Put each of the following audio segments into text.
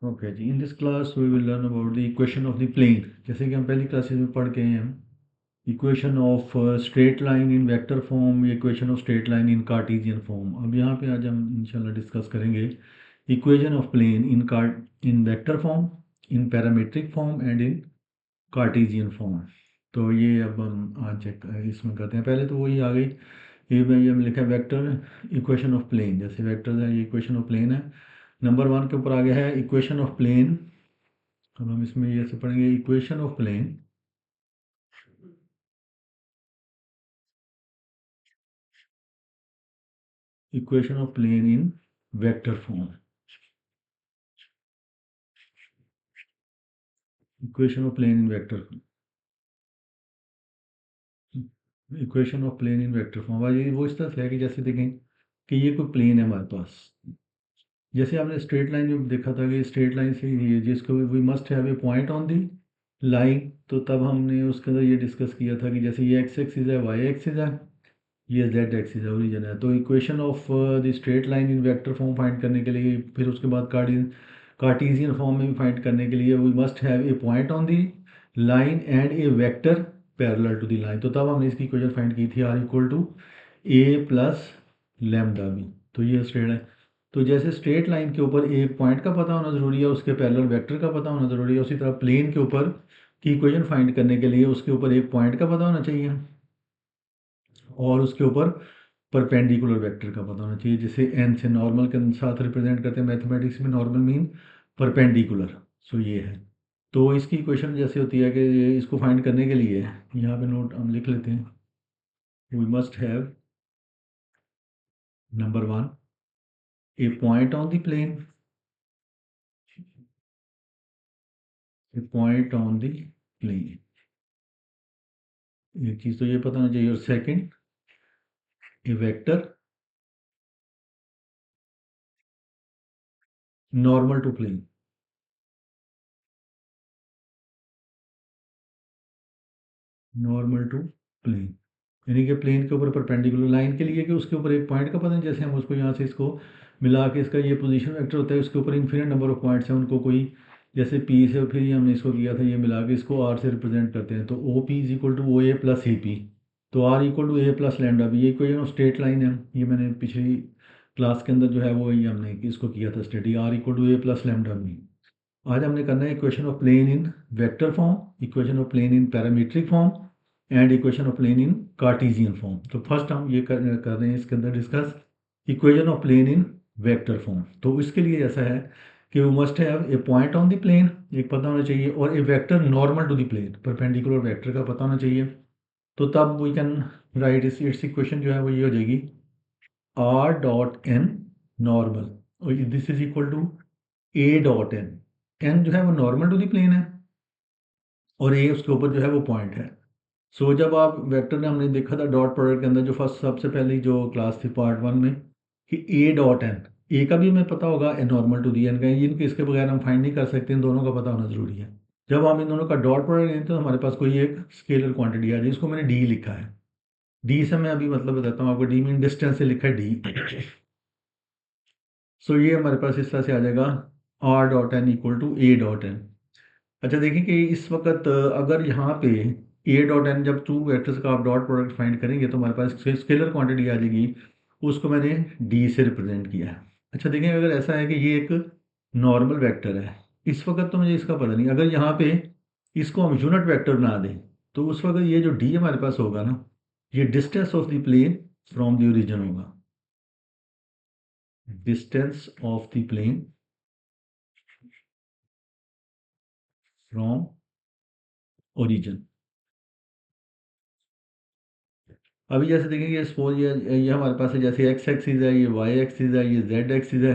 Okay ji, in this class we will learn about the equation of the plane. जैसे कि हम पहली classes में पढ़ के हैं हम equation of straight line in vector form, equation of straight line in Cartesian form. अब यहाँ पे आज हम इंशाल्लाह डिस्कस करेंगे equation of plane in vector form, in parametric form and in Cartesian form. तो ये अब हम आज इसमें करते हैं। पहले तो वही आ गई, ये में ये हम लिखा है वेक्टर इक्वेशन ऑफ प्लेन। जैसे वेक्टर है, ये इक्वेशन ऑफ प्लेन है। नंबर 1 के ऊपर आ गया है इक्वेशन ऑफ प्लेन। अब हम इसमें ये से पढ़ेंगे equation of plane, equation of plane in vector form, equation of plane in vector, equation of plane in vector form. ये वो इस तरह से है कि जैसे देखें कि ये कोई प्लेन है हमारे पास। जैसे आपने स्ट्रेट लाइन जो देखा था कि स्ट्रेट लाइन से ये जिसको we must have a point on the line, तो तब हमने उसके अंदर ये डिस्कस किया था कि जैसे ये एक्स एक्सिस है, वाई एक्सिस है, ये जेड एक्सिस है, ओरिजिन है। तो equation of the straight line in vector form find करने के लिए, फिर उसके बाद कार्टेशियन फॉर्म में भी फाइंड करने के लिए we must have a point on the line and a vector parallel to the line. तो तब हमने इसकी इक्वेशन फाइंड की थी r equal to A plus lambda b. तो ये स्ट्रेट है। तो जैसे स्ट्रेट लाइन के ऊपर एक पॉइंट का पता होना ज़रूरी है, उसके पैरेलल वेक्टर का पता होना ज़रूरी है, उसी तरह प्लेन के ऊपर की इक्वेशन फाइंड करने के लिए उसके ऊपर एक पॉइंट का पता होना चाहिए और उसके ऊपर परपेंडिकुलर वेक्टर का पता होना चाहिए, जिसे एन से नॉर्मल के साथ रिप्रेजेंट करते हैं मैथमेटिक्स में। Normal mean perpendicular. सो ये है। तो इसकी इक्वेशन जैसे होती है कि इसको फाइंड करने के लिए यहाँ पे नोट हम लिख लेते हैं, we must have number 1 a point on the plane, a point on the plane, एक चीज़ तो ये पता होना चाहिए। और second, a vector normal to plane, normal to plane, यानी कि प्लेन के ऊपर परपेंडिकुलर लाइन के लिए कि उसके ऊपर एक पॉइंट का पता नहीं। जैसे हम उसको यहाँ से इसको मिला के, इसका ये पोजीशन वेक्टर होता है, उसके ऊपर इन्फिनिट नंबर ऑफ पॉइंट्स हैं, उनको कोई जैसे पी से, फिर ये हमने इसको किया था, ये मिला के इसको आर से रिप्रेजेंट करते हैं। तो O P is equal to O A plus A P, तो R equal to A plus lambda B. ये इक्वेशन ऑफ स्ट्रेट लाइन है। ये मैंने पिछली क्लास के अंदर जो है वो ये हमने इसको किया था study, r equal to A plus lambda b. आज हमने करना है equation of plane in vector form, equation of plane in parametric form and equation of plane in Cartesian form. तो फर्स्ट हम ये कर रहे हैं इसके अंदर discuss equation of plane in vector form. तो इसके लिए ऐसा है कि we must have a point on the plane, एक पता होना चाहिए, और ए vector normal to the plane, perpendicular vector का पता होना चाहिए। तो तब we can write its equation जो है वो ये हो जाएगी आर डॉट एन नॉर्मल, और this is equal to A dot n. N जो है वो नॉर्मल टू द प्लेन है और ए उसके ऊपर जो है वो पॉइंट है। सो जब आप वेक्टर ने हमने देखा था डॉट प्रोडक्ट के अंदर, जो फर्स्ट सबसे पहली जो क्लास थी पार्ट 1 में, कि ए डॉट एन, ए का भी हमें पता होगा, a normal to the n का, इनके इसके बगैर हम फाइंड नहीं कर सकते, इन दोनों का पता होना जरूरी है। जब हम इन दोनों का डॉट प्रोडक्ट लेते हैं तो हमारे पास कोई एक स्केलर क्वांटिटी आ जाए, जिसको मैंने डी लिखा है। डी से मैं अभी मतलब बताता हूँ आपको, डी मीन डिस्टेंस से लिखा है डी। सो ये हमारे पास इस तरह से आ जाएगा are dot N equal to A dot n. अच्छा देखिए कि इस वक्त अगर यहाँ पे ए डॉट एन, जब टू वेक्टर्स का आप डॉट प्रोडक्ट फाइंड करेंगे तो हमारे पास स्केलर क्वांटिटी आ जाएगी, उसको मैंने डी से रिप्रेजेंट किया है। अच्छा देखें, अगर ऐसा है कि ये एक नॉर्मल वेक्टर है, इस वक्त तो मुझे इसका पता नहीं, अगर यहाँ पे इसको हम यूनिट वेक्टर बना दें तो उस वक्त ये जो डी हमारे पास होगा ना, ये distance of the plane from the origin होगा, distance of the plane from origin. अभी जैसे देखेंगे सपोज ये हमारे पास है, जैसे एक्स एक्सिस है, ये वाई एक्सिस है, ये जेड एक्सिस है,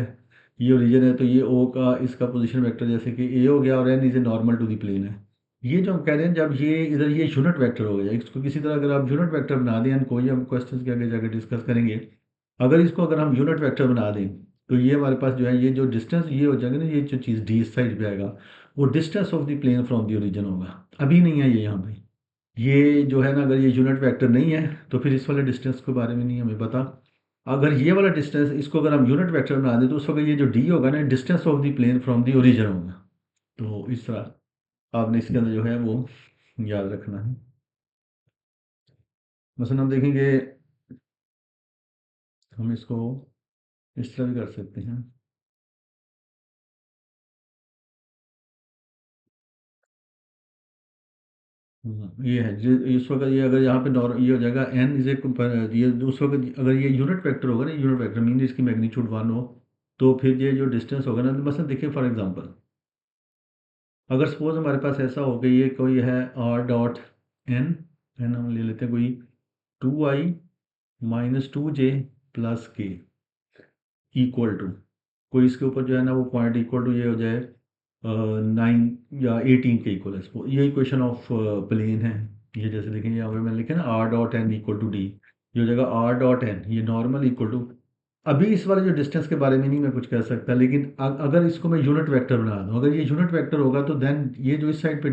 ये ओरिजिन है। तो ये ओ का इसका पोजीशन वेक्टर जैसे कि ए हो गया और n is a normal to the plane है। ये जो हम कह रहे हैं, जब ये इधर ये यूनिट वेक्टर हो गया, इसको किसी तरह अगर आप यूनिट वेक्टर बना दें, कोई हम क्वेश्चन के आगे जाकर डिस्कस करेंगे, अगर इसको अगर हम यूनिट वेक्टर बना दें तो ये हमारे पास जो है, ये जो डिस्टेंस ये हो जाएगा ना, ये जो चीज़ डी इस साइड पे आएगा, वो distance of the plane from the origin होगा। अभी नहीं है ये यहाँ पे, ये जो है ना, अगर ये यूनिट वेक्टर नहीं है तो फिर इस वाले डिस्टेंस के बारे में नहीं हमें पता। अगर ये वाला डिस्टेंस इसको अगर हम यूनिट वेक्टर बना दें तो उस वक्त ये जो डी होगा ना distance of the plane from the origin होगा। तो इस तरह आपने इसके अंदर जो है वो याद रखना है। मसलन हम देखेंगे, हम इसको इस तरह भी कर सकते हैं। ये है इस वक्त ये अगर यहाँ पे ये हो जाएगा एन इज ए, ये उस वक्त अगर ये यूनिट वेक्टर होगा ना, यूनिट वेक्टर मीन इसकी मैग्नीट्यूड 1 हो, तो फिर ये जो डिस्टेंस होगा ना, तो मसलन देखिए फॉर एग्जांपल अगर सपोज हमारे पास ऐसा हो कि ये कोई है आर डॉट एन, एन हम ले लेते हैं कोई 2i माइनस 2j प्लस के इक्वल टू, कोई इसके ऊपर जो है ना वो पॉइंट इक्वल टू ये हो जाए 9 या 18 के इक्वल है, ये इक्वेशन ऑफ प्लेन है। ये जैसे देखेंगे यहाँ पे मैंने लिखा ना r dot N equal to d, ये हो जाएगा आर डॉट एन ये नॉर्मल इक्वल टू, अभी इस वाले जो डिस्टेंस के बारे में नहीं मैं कुछ कह सकता, लेकिन अगर इसको मैं यूनिट वेक्टर बना दूँ, अगर ये यूनिट वेक्टर होगा तो देन ये जो इस साइड पे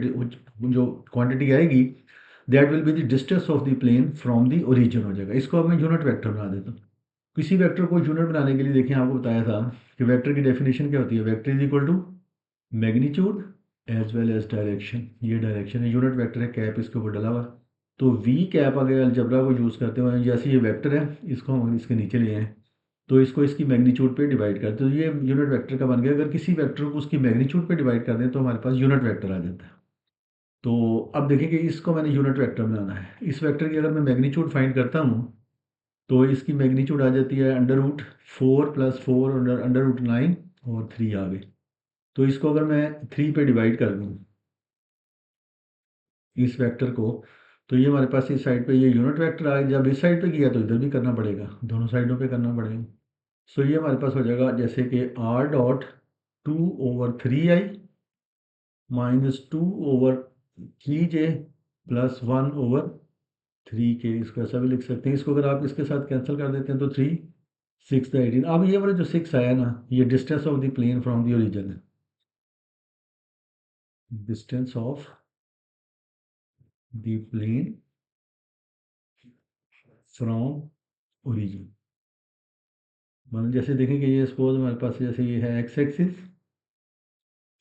जो क्वांटिटी आएगी that will be the distance of the plane from the origin हो जाएगा। इसको अब मैं यूनिट वेक्टर बना देता हूँ। किसी वेक्टर को यूनिट बनाने के लिए देखिए आपको बताया था कि वेक्टर की डेफिनेशन क्या होती है, vector is equal to magnitude as well as direction, ये डायरेक्शन है, यूनिट वेक्टर है, कैप इसके ऊपर डला हुआ है। तो वी कैप अगर अलजबरा को यूज़ करते हुए जैसे ये वेक्टर है इसको हम इसके नीचे ले आए तो इसको इसकी मैग्नीट्यूड पे डिवाइड करते तो ये यूनिट वेक्टर का बन गया। अगर किसी वेक्टर को उसकी मैग्नीट्यूड पे डिवाइड कर दें तो हमारे पास यूनिट वेक्टर आ जाता है। तो अब देखिए कि इसको मैंने यूनिट वेक्टर बनाना है, इस वेक्टर की अगर मैं मैग्नीट्यूड फाइंड करता हूँ तो इसकी मैग्नीट्यूड आ जाती है under root 4 plus 4 under root 9 और 3 आ गए। तो इसको अगर मैं 3 पे डिवाइड कर दूँ इस वेक्टर को, तो ये हमारे पास इस साइड पे ये यूनिट वेक्टर आ गया। जब इस साइड पे किया तो इधर भी करना पड़ेगा, दोनों साइडों पे करना पड़ेगा। सो ये हमारे पास हो जाएगा जैसे कि R dot 2/3i minus 2/3j plus 1/3k, इसको ऐसा भी लिख सकते हैं। इसको अगर आप इसके साथ कैंसिल कर देते हैं तो 3 6 18। अब ये वाला जो 6 आया ना ये distance of the plane from the origin है, distance of the plane from origin. मतलब जैसे देखें कि ये सपोज हमारे पास जैसे ये है एक्स एक्सिस,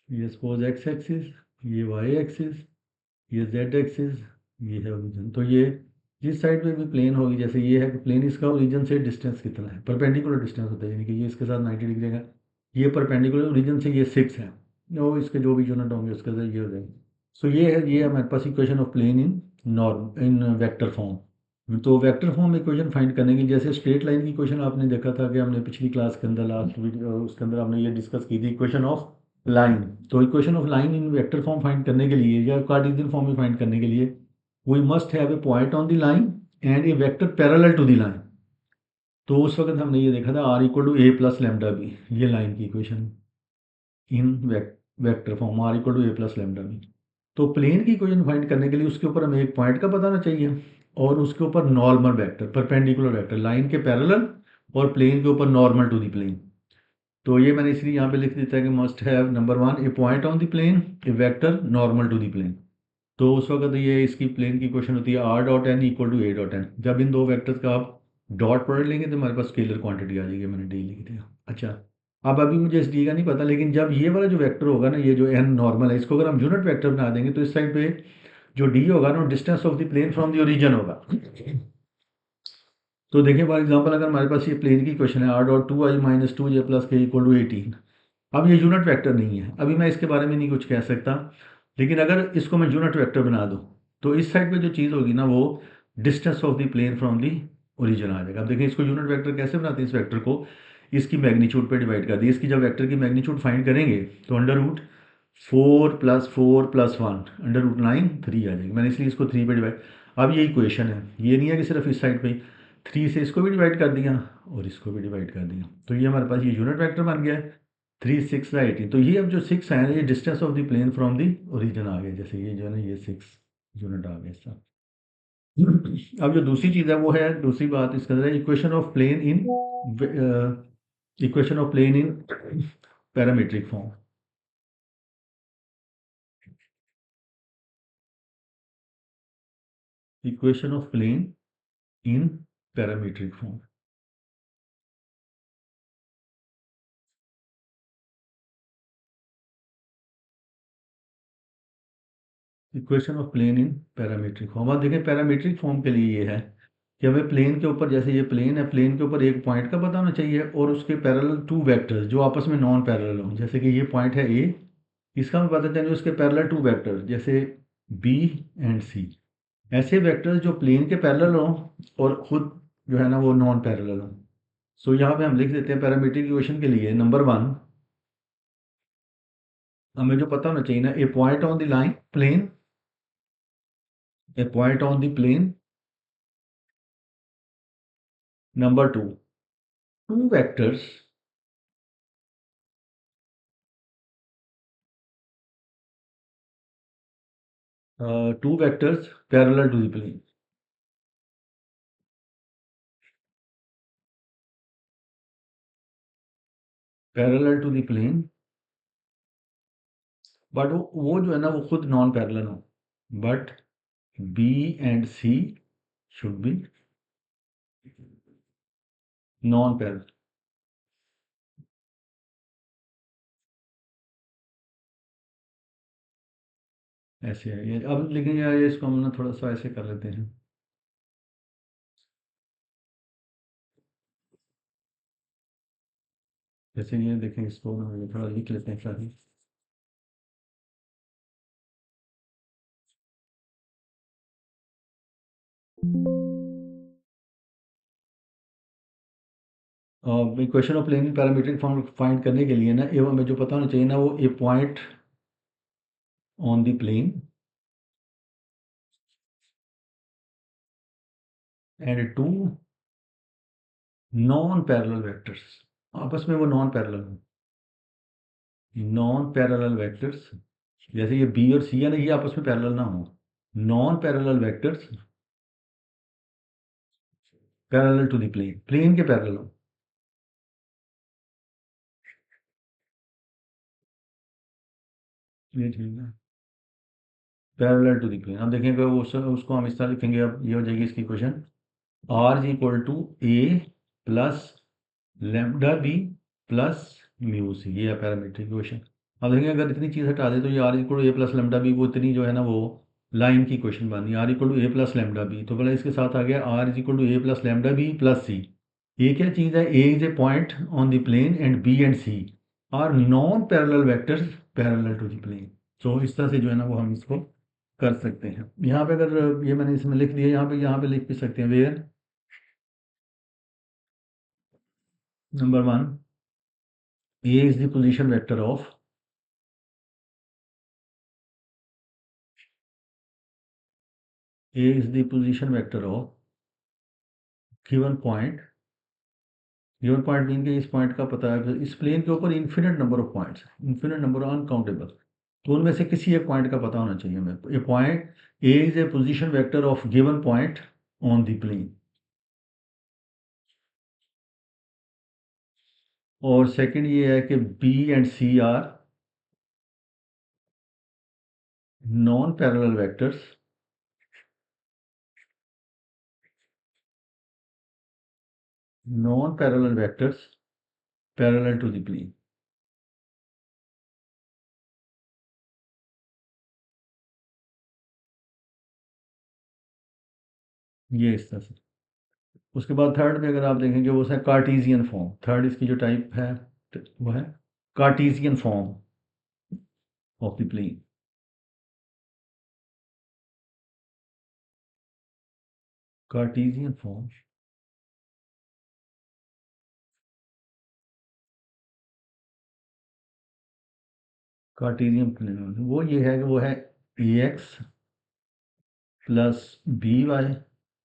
ये सपोज एक्स एक्सिस, ये वाई एक्सिस, ये जेड एक्सिस, ये है ओरिजिन। तो ये जिस साइड पे भी प्लेन होगी, जैसे ये है कि प्लेन इसका ओरिजिन से डिस्टेंस कितना है, परपेंडिकुलर डिस्टेंस होता है, यानी कि ये इसके साथ 90 डिग्री का, ये परपेंडिकुलर ओरिजिन से ये 6 है, वो इसके जो भी यूनिट होंगे उसके साथ ये हो जाएगा। सो ये है, ये हमारे पास equation of plane in norm in vector form. तो वेक्टर फॉर्म इक्वेशन फाइंड करने की, जैसे स्ट्रेट लाइन की इक्वेशन आपने देखा था कि हमने पिछली क्लास के अंदर लास्ट वीडियो उसके अंदर हमने ये डिस्कस की थी इक्वेशन ऑफ लाइन। तो equation of line in vector form find करने के लिए या कार्टेशियन फॉर्म में फाइंड करने के लिए we must have a point on the line and a vector parallel to the line. तो उस वक्त हमने ये देखा था r equal to A plus lambda b, ये लाइन की equation in vector form r equal to A plus lambda B. तो प्लेन की इक्वेशन फाइंड करने के लिए उसके ऊपर हमें एक पॉइंट का पता होना चाहिए और उसके ऊपर normal vector perpendicular vector line के पैरेलल और प्लेन के ऊपर नॉर्मल टू द प्लेन। तो ये मैंने इसलिए यहाँ पे लिख देता है कि must have number 1 a point on the plane a vector normal to the plane. तो उस वक्त ये इसकी प्लेन की क्वेश्चन होती है are dot N equal to A dot n. जब इन दो वेक्टर्स का आप डॉट पढ़ लेंगे तो हमारे पास स्केलर क्वांटिटी आ जाएगी, मैंने डी लिख दिया। अच्छा, अब अभी मुझे इस डी का नहीं पता, लेकिन जब ये वाला जो वेक्टर होगा ना, ये जो एन नॉर्मल है, इसको अगर हम यूनिट वेक्टर बना देंगे तो इस साइड पे जो डी होगा ना distance of the plane from the origin होगा। तो देखिए फॉर एग्जांपल अगर हमारे पास ये प्लेन की क्वेश्चन है R dot 2i minus 2j plus के इक्वल टू 18। अब ये यूनिट वेक्टर नहीं है, अभी मैं इसके बारे में नहीं कुछ कह सकता, लेकिन अगर इसको मैं यूनिट वेक्टर बना दूँ तो इस साइड पे जो चीज़ होगी ना वो distance of the plane from the origin आ जाएगा। अब देखिए इसको यूनिट वेक्टर कैसे बनाते हैं, इस वेक्टर को इसकी मैग्नीट्यूड पे डिवाइड कर दिया। इसकी जब वेक्टर की मैग्नीट्यूड फाइंड करेंगे तो under root 4 plus 4 plus 1 under root 9 3 आ जाएगी। मैंने इसलिए इसको 3 पे डिवाइड, अब ये इक्वेशन है, ये नहीं है कि सिर्फ इस साइड पे 3 से इसको भी डिवाइड कर दिया और इसको भी डिवाइड कर दिया, तो ये हमारे पास ये यूनिट वेक्टर बन गया है 3 6 18। तो ये अब जो 6 है ना ये distance of the plane from the origin आ गया, जैसे ये जो है ना ये 6 यूनिट आ गया इसका। अब जो दूसरी चीज़ है वो है, दूसरी बात इसके अंदर है equation of plane in parametric form. Equation of plane in parametric form. Equation of plane in parametric form. अब देखें पैरामीट्रिक फॉर्म के लिए ये है कि हमें प्लेन के ऊपर, जैसे ये प्लेन है, प्लेन के ऊपर एक पॉइंट का पता होना चाहिए और उसके पैरेलल टू वेक्टर्स जो आपस में नॉन पैरेलल हों। जैसे कि ये पॉइंट है ए, इसका हमें पता चाहिए उसके पैरेलल टू वेक्टर जैसे बी एंड सी। ऐसे वेक्टर्स जो प्लेन के पैरेलल हों और खुद जो है ना वो नॉन पैरेलल हों। सो यहाँ पे हम लिख देते हैं पैरामीट्रिक इक्वेशन के लिए नंबर वन, हमें जो पता होना चाहिए ना, a point on the line plane, a point on the plane. Number two, two vectors two vectors parallel to the plane, parallel to the plane, but वो जो है ना वो खुद नॉन पैरेलल हो, but b and c should be non parallel. ऐसे है ये। अब लेकिन यार ये इसको हम ना थोड़ा सा ऐसे कर लेते हैं, जैसे ये देखें, इसको ना ये थोड़ा लिख लेते हैं सारी। Equation of plane parametric form find करने के लिए ना ये हमें जो पता होना चाहिए ना, वो a point on the plane and two non parallel vectors, आपस में वो नॉन पैरेलल हो, नॉन पैरेलल वेक्टर्स। जैसे ये बी और सी है ना, ये आपस में पैरेलल ना हो, non parallel vectors parallel to the plane, plane के पैरेलल हो। ये ठीक है, पैरेलल टू द प्लेन। अब देखेंगे उसको हम इस तरह लिखेंगे। अब ये हो जाएगी इसकी question, r is equal to A plus lambda B plus mu c, ये है पैरामीट्रिक क्वेश्चन। अब देखेंगे अगर इतनी चीज़ हटा दे तो ये r equal to A plus lambda b, वो इतनी जो है ना वो लाइन की क्वेश्चन बन रही है, are equal to A plus lambda B. तो पहले इसके साथ आ गया R is equal to A plus lambda B plus C. ये क्या चीज़ है, A is a point on the plane and B and C are non parallel vectors parallel to the plane. तो इस तरह से जो है ना वो हम इसको कर सकते हैं। यहाँ पे अगर ये मैंने इसमें लिख दिया, यहाँ पे लिख भी सकते हैं, where number one, a is the position vector of, a is the position vector of given point, given point mean के इस पॉइंट का पता है, इस प्लेन के ऊपर infinite number of points, infinite number uncountable, तो उनमें से किसी एक पॉइंट का पता होना चाहिए हमें। ये point a is a position vector of given point on the plane, और सेकंड ये है कि b and C are non parallel vectors, non parallel vectors parallel to the plane. ये इस तरह से। उसके बाद थर्ड में अगर आप देखेंगे वो है कार्टीजियन फॉर्म, थर्ड इसकी जो टाइप है वो है Cartesian form of the plane. Cartesian form, Cartesian plane वो ये है कि वो है A X plus B Y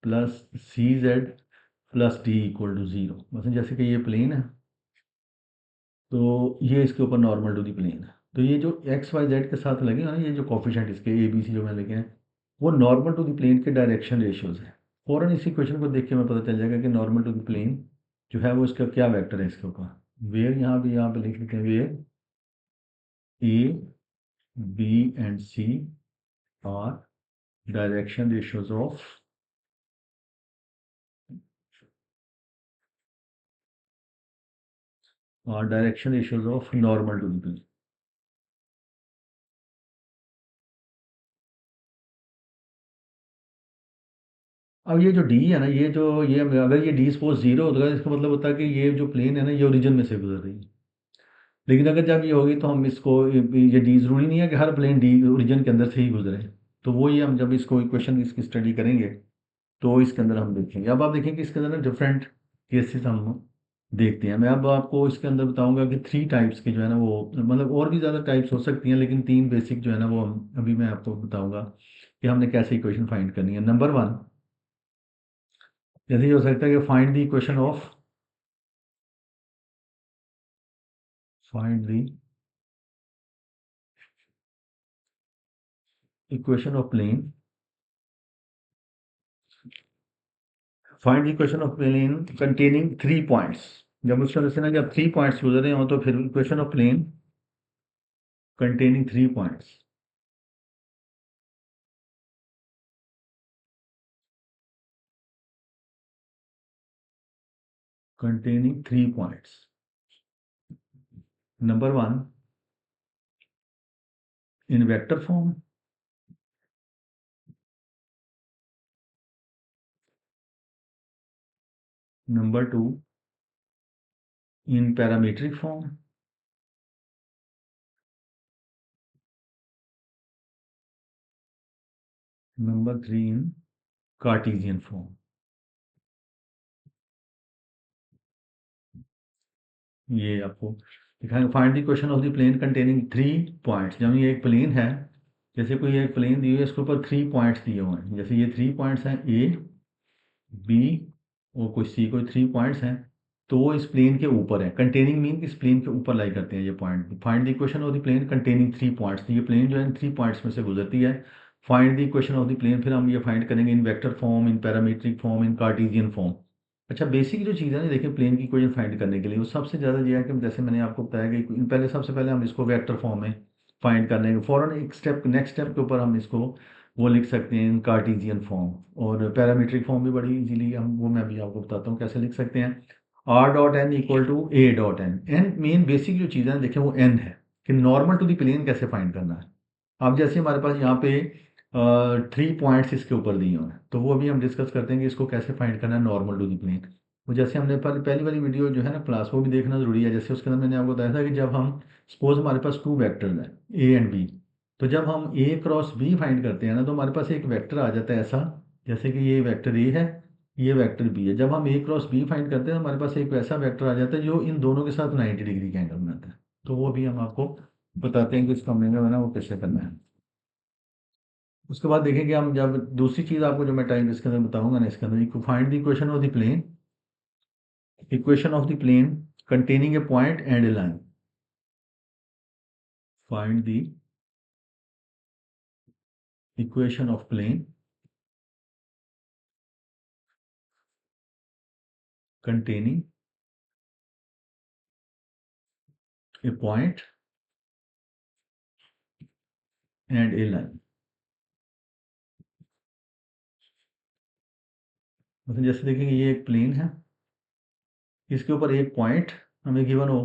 plus C Z plus D equal to zero. मतलब जैसे कि ये प्लेन है तो ये इसके ऊपर नॉर्मल टू दी प्लेन है, तो ये जो एक्स वाई जेड के साथ लगे हैं ना, ये जो कॉफिशेंट इसके ए बी सी जो मैंने लिखे हैं, वो नॉर्मल टू दी प्लेन के डायरेक्शन रेशियोज हैं। फ़ौरन इसी क्वेश्चन को देख के हमें पता चल जाएगा कि नॉर्मल टू दी प्लेन जो है वो इसका क्या वेक्टर है इसके ऊपर। वेयर यहाँ पे लिख लेते हैं, where a b and C are direction ratios of, direction ratios of normal to the plane. अब ये जो डी है ना, ये अगर ये डी सपोज जीरो होता है, इसका मतलब होता है कि ये जो प्लेन है ना ये ओरिजिन में से गुजर रही है। लेकिन अगर जब ये होगी तो हम इसको ये डी ज़रूरी नहीं है कि हर प्लेन डी ओरिजिन के अंदर से ही गुजरे। तो वो ही हम जब इसको इक्वेशन इसकी स्टडी करेंगे तो इसके अंदर हम देखेंगे। अब आप देखेंगे इसके अंदर ना डिफरेंट केसेस हम देखते हैं। मैं अब आपको इसके अंदर बताऊंगा कि थ्री टाइप्स के जो है ना वो, मतलब और भी ज़्यादा टाइप्स हो सकती हैं, लेकिन तीन बेसिक जो है ना वो हम अभी मैं आपको बताऊंगा कि हमने कैसे इक्वेशन फाइंड करनी है। नंबर वन, जैसे ये हो सकता है कि find the equation of plane find the equation of plane containing three points. जब उसका जैसे ना जब थ्री पॉइंट्स गुजरे हो तो फिर equation of plane containing three points, containing three points. Number one, in vector form. Number two, in parametric form. Number three, in Cartesian form. ये आपको दिखाएंगे। Find the equation of the plane containing three points. जब ये एक plane है, जैसे कोई एक प्लेन दी हुई है, इसके ऊपर थ्री पॉइंट्स दिए हुए हैं, जैसे ये थ्री पॉइंट्स हैं ए बी और कोई सी, कोई थ्री पॉइंट्स हैं, तो वो इस प्लेन के ऊपर है। कंटेनिंग मीन इस प्लेन के ऊपर लाई करते हैं ये point. Find the equation of the plane containing three points. ये प्लेन जो है थ्री पॉइंट्स में से गुजरती है। Find the equation of the plane, फिर हम ये फाइंड करेंगे in vector form, in parametric form, in Cartesian form. अच्छा, बेसिक जो चीज़ है ना, देखिए प्लेन की इक्वेशन फाइंड करने के लिए वो सबसे ज़्यादा ये है कि जैसे मैंने आपको बताया कि पहले सबसे पहले हम इसको वेक्टर फॉर्म में फाइंड करने के फ़ौरन एक स्टेप नेक्स्ट स्टेप के ऊपर हम इसको वो लिख सकते हैं इन कार्टेशियन फॉर्म। और पैरामीट्रिक फॉर्म भी बड़ी इजीली हम, वो मैं भी आपको बताता हूँ कैसे लिख सकते हैं। R dot N equal to A dot n. And main basic जो चीज़ है देखें वो एन है कि नॉर्मल टू द प्लेन कैसे फाइंड करना है। अब जैसे हमारे पास यहाँ पे थ्री पॉइंट्स इसके ऊपर दिए हुए हैं, तो वो अभी हम डिस्कस करते हैं कि इसको कैसे फाइंड करना है नॉर्मल टू द प्लेन। वो जैसे हमने पहली वाली वीडियो जो है ना क्लास, वो भी देखना ज़रूरी है। जैसे उसके अंदर मैंने आपको बताया था कि जब हम सपोज हमारे पास टू वेक्टर्स हैं ए एंड बी, तो जब हम ए क्रॉस बी फाइंड करते हैं ना तो हमारे पास एक वेक्टर आ जाता है ऐसा, जैसे कि ये वेक्टर ए है, ये वेक्टर बी है। जब हम ए क्रॉस बी फाइंड करते हैं तो हमारे पास एक वैसा वेक्टर आ जाता है जो इन दोनों के साथ 90 डिग्री का एंगल बनाता है। तो वो भी हम आपको बताते हैं कि इसका हमने जो है ना वो कैसे करना है। उसके बाद देखेंगे हम, जब दूसरी चीज़ आपको जो मैं टाइम इसके अंदर बताऊंगा ना, इसके अंदर find the equation of the plane, equation of the plane containing a point and a line. Find the equation of plane containing a point and a line। मतलब जैसे देखेंगे ये एक प्लेन है, इसके ऊपर एक पॉइंट हमें गिवन हो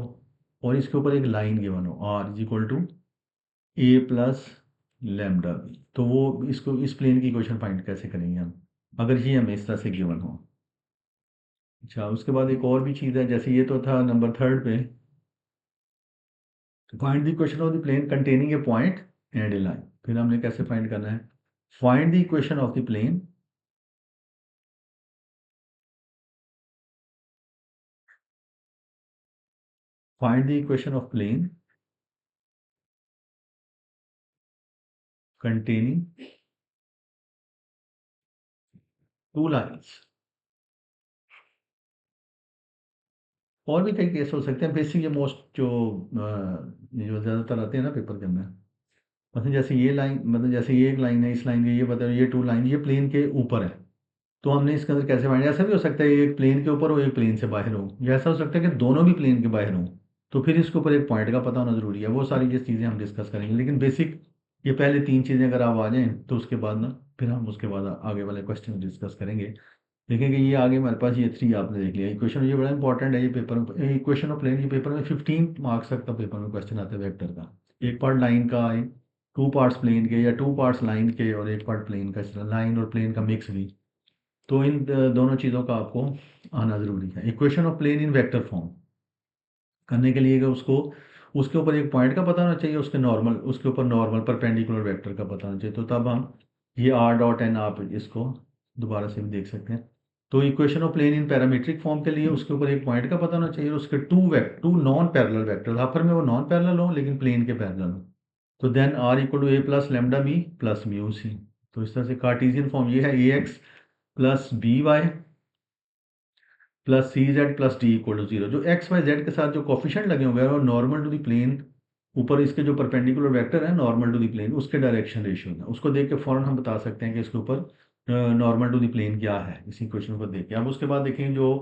और इसके ऊपर एक लाइन गिवन हो, r is equal to A plus lambda B. तो वो इसको इस प्लेन की इक्वेशन फाइंड कैसे करेंगे हम, अगर ये हमें इस तरह से गिवन हो। अच्छा, उसके बाद एक और भी चीज़ है, जैसे ये तो था नंबर थर्ड पे, find the equation of the plane containing a point and a line. फिर हमने कैसे फाइंड करना है, find the equation of the plane find the equation of plane containing two lines। और भी कई केस हो सकते हैं, बेसिक ये मोस्ट जो ये जो ज़्यादातर आते हैं ना पेपर के अंदर, मतलब जैसे ये लाइन, मतलब जैसे ये एक लाइन है, इस लाइन के ये बता ये टू लाइन ये प्लेन के ऊपर है, तो हमने इसके अंदर कैसे फाइंड, ऐसा भी हो सकता है एक प्लेन के ऊपर हो एक प्लेन से बाहर हो, या ऐसा हो सकता है कि दोनों भी प्लेन के बाहर हो, तो फिर इसके ऊपर एक पॉइंट का पता होना जरूरी है। वो सारी ये चीज़ें हम डिस्कस करेंगे, लेकिन बेसिक ये पहले तीन चीज़ें अगर आप आ जाएं तो उसके बाद ना फिर हम उसके बाद आगे वाले क्वेश्चन डिस्कस करेंगे। देखेंगे ये आगे हमारे पास ये थ्री आपने देख लिया इक्वेशन, ये बड़ा इंपॉर्टेंट है ये पेपर में, इक्वेशन ऑफ प्लेन ये पेपर में 15 मार्क्स तक का पेपर में क्वेश्चन आता है वेक्टर का। एक पार्ट लाइन का, टू पार्ट्स प्लेन के, या टू पार्ट्स लाइन के और एक पार्ट प्लेन का, इस तरह लाइन और प्लेन का मिक्स भी। तो इन दोनों चीज़ों का आपको आना ज़रूरी है। Equation of plane in vector form करने के लिए उसको उसके ऊपर एक पॉइंट का पता होना चाहिए, उसके ऊपर नॉर्मल परपेंडिकुलर वेक्टर का पता होना चाहिए। तो तब हम ये आर डॉट एन, आप इसको दोबारा से भी देख सकते हैं। तो equation of plane in parametric form के लिए उसके ऊपर एक पॉइंट का पता होना चाहिए, उसके टू नॉन पैरेलल वेक्टर, हाफर में वो नॉन पैरेलल हो लेकिन प्लेन के पैरेलल हो। तो then R equal to A plus lambda B plus mu C. तो इस तरह से कार्टेशियन फॉर्म ये है, A X plus B Y plus C Z plus D equal to zero. जो एक्स वाई जेड के साथ जो कोफिशिएंट लगे हुए हैं और नॉर्मल टू द प्लेन, ऊपर इसके जो परपेंडिकुलर वेक्टर है नॉर्मल टू द प्लेन, उसके डायरेक्शन रेशियो है, उसको देख के फौरन हम बता सकते हैं कि इसके ऊपर नॉर्मल टू द प्लेन क्या है, इसी क्वेश्चन को देख के। अब उसके बाद देखें जो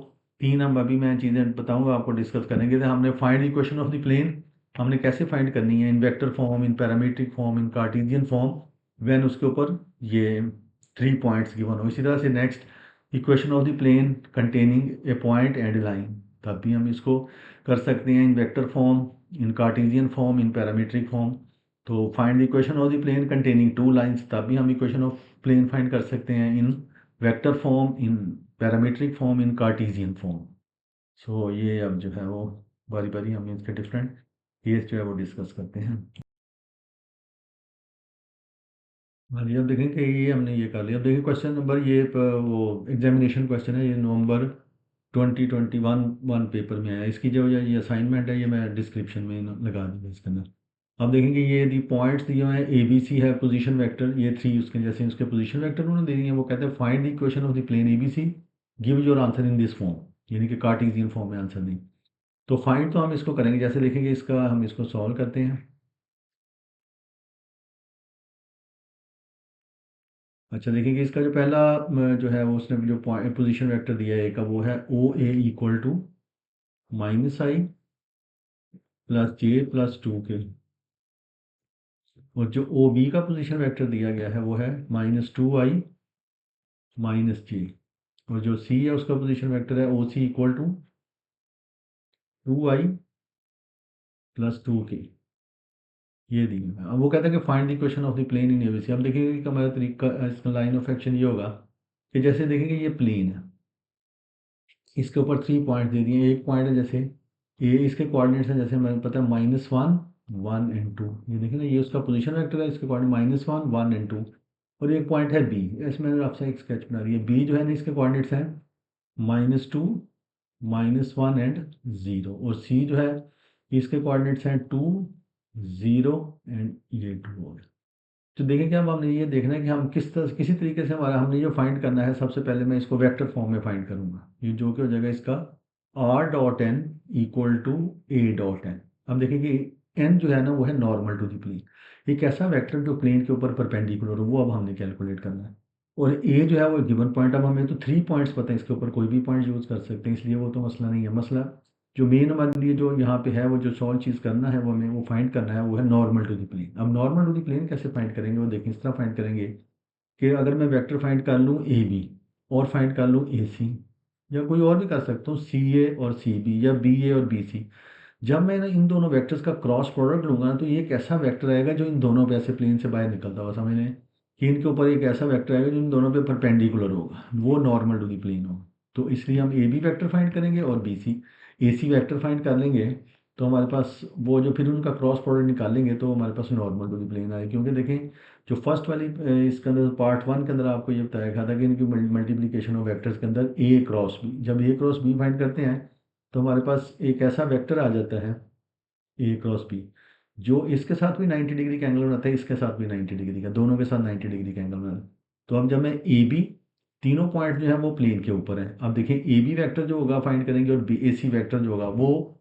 तीन, हम अभी मैं चीज़ें बताऊंगा आपको, डिस्कस करेंगे। तो हमने find equation of the plane हमने कैसे फाइंड करनी है, in vector form, in parametric form, in Cartesian form, when उसके ऊपर ये 3 पॉइंट्स गिवन हो। इसी तरह से next, equation of the plane containing a point and line, तब भी हम इसको कर सकते हैं in vector form, in Cartesian form, in parametric form. तो find the equation of the plane containing two lines, तब भी हम इक्वेशन ऑफ प्लेन फाइंड कर सकते हैं in vector form, in parametric form, in Cartesian form. So ये अब जो है वो बारी बारी हम इसके डिफरेंट केस जो है वो डिस्कस करते हैं। हाँ जी, अब देखें कि ये हमने ये कर लिया। अब देखिए क्वेश्चन नंबर, ये वो एग्जामिनेशन क्वेश्चन है, ये नवंबर 2021 वन पेपर में आया। इसकी जो ये असाइनमेंट है ये मैं डिस्क्रिप्शन में लगा दूँगा इसके अंदर। अब देखेंगे ये दी पॉइंट्स दिए हुए हैं, ए बी सी है, पोजीशन वेक्टर ये थ्री, उसके जैसे उसके पोजीशन वेक्टर उन्होंने दे दिए हैं। वो कहते हैं find the equation of the plane a b c, give your answer in this form, यानी कि कार्टेशियन फॉर्म में आंसर दें। तो फाइंड तो हम इसको करेंगे, जैसे देखेंगे इसका, हम इसको सॉल्व करते हैं। अच्छा देखिए इसका जो पहला जो है वो उसने जो पॉइंट पोजीशन वेक्टर दिया है ए का, वो है O A equal to minus I plus J plus two K. और जो ओ बी का पोजीशन वेक्टर दिया गया है वो है minus two I minus J. और जो सी है उसका पोजीशन वेक्टर है O C equal to two I plus two K. ये दी है। अब वो कहता है कि find the equation of the plane in ABC. हम देखेंगे कि हमारा तरीका, इसका लाइन ऑफ एक्शन ये होगा कि जैसे देखेंगे ये प्लेन है, इसके ऊपर 3 पॉइंट दे दिए। एक पॉइंट है जैसे ए, इसके कोऑर्डिनेट्स हैं जैसे हमें पता है minus one, one and two. ये देखिए ना, ये उसका पोजीशन वेक्टर है, इसके coordinate minus one, one and two. और एक पॉइंट है बी, इसमें मैंने आपसे एक स्केच बना रही है। बी जो है ना, इसके कोऑर्डिनेट्स हैं minus two, minus one and zero. और सी जो है इसके कोऑर्डिनेट्स हैं टू, ज़ीरो एंड ये टू हो गया। तो देखिए कि अब हमने ये देखना है कि हम किसी तरीके से हमारा हमने जो फाइंड करना है, सबसे पहले मैं इसको वेक्टर फॉर्म में फाइंड करूंगा, ये जो कि हो जाएगा इसका r dot N equal to A dot n. अब देखिए कि एन जो है ना वो है नॉर्मल टू द प्लेन, एक ऐसा वेक्टर जो प्लेन के ऊपर परपेंडिकुलर हो, वो अब हमने कैलकुलेट करना है। और ए जो है वो गिवन पॉइंट, अब हमें तो 3 पॉइंट्स पता है, इसके ऊपर कोई भी पॉइंट यूज़ कर सकते हैं, इसलिए वो तो मसला नहीं है। मसला जो मेन हमारे लिए जो यहाँ पे है, वो जो सॉल्व चीज़ करना है, वो हमें वो फाइंड करना है, वो है नॉर्मल टू द प्लेन। अब नॉर्मल टू द प्लेन कैसे फाइंड करेंगे, वो देखें। इस तरह फाइंड करेंगे कि अगर मैं वेक्टर फाइंड कर लूँ ए बी, और फाइंड कर लूँ ए सी, या कोई और भी कर सकता हूँ सी ए और सी बी, या बी ए और बी सी। जब मैं ना इन दोनों वेक्टर्स का क्रॉस प्रोडक्ट लूंगा ना, तो ये एक ऐसा वेक्टर आएगा जो इन दोनों पे ऐसे प्लेन से बाहर निकलता हुआ, समझ लें कि इनके ऊपर एक ऐसा वेक्टर आएगा जो इन दोनों पे परपेंडिकुलर होगा, वो नॉर्मल टू दी प्लेन होगा। तो इसलिए हम ए बी वैक्टर फाइंड करेंगे और बी सी ए सी वैक्टर फाइंड कर लेंगे। तो हमारे पास वो जो फिर उनका क्रॉस प्रोडक्ट निकालेंगे तो हमारे पास नॉर्मल टू दी प्लेन आएगा। क्योंकि देखें जो फर्स्ट वाली इसके अंदर पार्ट वन के अंदर आपको ये बताया गया था कि इनकी मल्टीप्लीकेशन ऑफ वेक्टर्स के अंदर ए क्रॉस बी, जब ए क्रॉस बी फाइंड करते हैं तो हमारे पास एक ऐसा वेक्टर आ जाता है ए क्रॉस बी, जो इसके साथ भी 90 डिग्री का एंगल बनाता है, इसके साथ भी 90 डिग्री का, दोनों के साथ 90 डिग्री का एंगल बनाता है। तो अब जब मैं ए बी, तीनों पॉइंट जो है वो प्लेन के ऊपर है। अब देखिए ए बी वैक्टर जो होगा फाइंड करेंगे, और बी ए सी वैक्टर जो होगा वो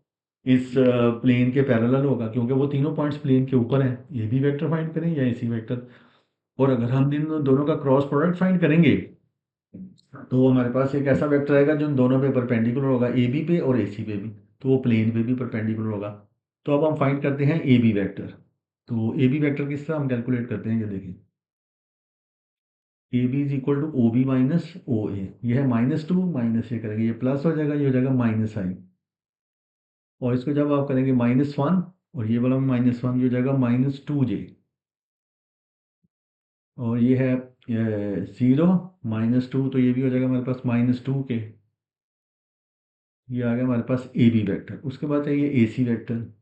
इस प्लेन के पैरेलल होगा, क्योंकि वो तीनों पॉइंट्स प्लेन के ऊपर हैं। ए बी वैक्टर फाइंड करें या ए सी वैक्टर। और अगर हम इन दोनों का क्रॉस प्रोडक्ट फाइंड करेंगे तो हमारे पास एक ऐसा वेक्टर आएगा जो इन दोनों पे परपेंडिकुलर होगा, ए बी पे और ए सी पे भी, तो वो प्लेन पे भी परपेंडिकुलर होगा। तो अब हम फाइंड करते हैं ए बी वैक्टर। तो ए बी वैक्टर किस तरह हम कैलकुलेट करते हैं, ये देखें। A B is equal to O B minus O A, ये है माइनस टू, माइनस ये करेंगे, ये प्लस हो जाएगा, ये हो जाएगा माइनस आई। और इसको जब आप करेंगे माइनस वन, और ये वाला माइनस वन, ये हो जाएगा माइनस टू जे। और ये है 0 -2, तो ये भी हो जाएगा हमारे पास -2 के। ये आ गया हमारे पास ए बी वैक्टर। उसके बाद चाहिए ए सी वैक्टर।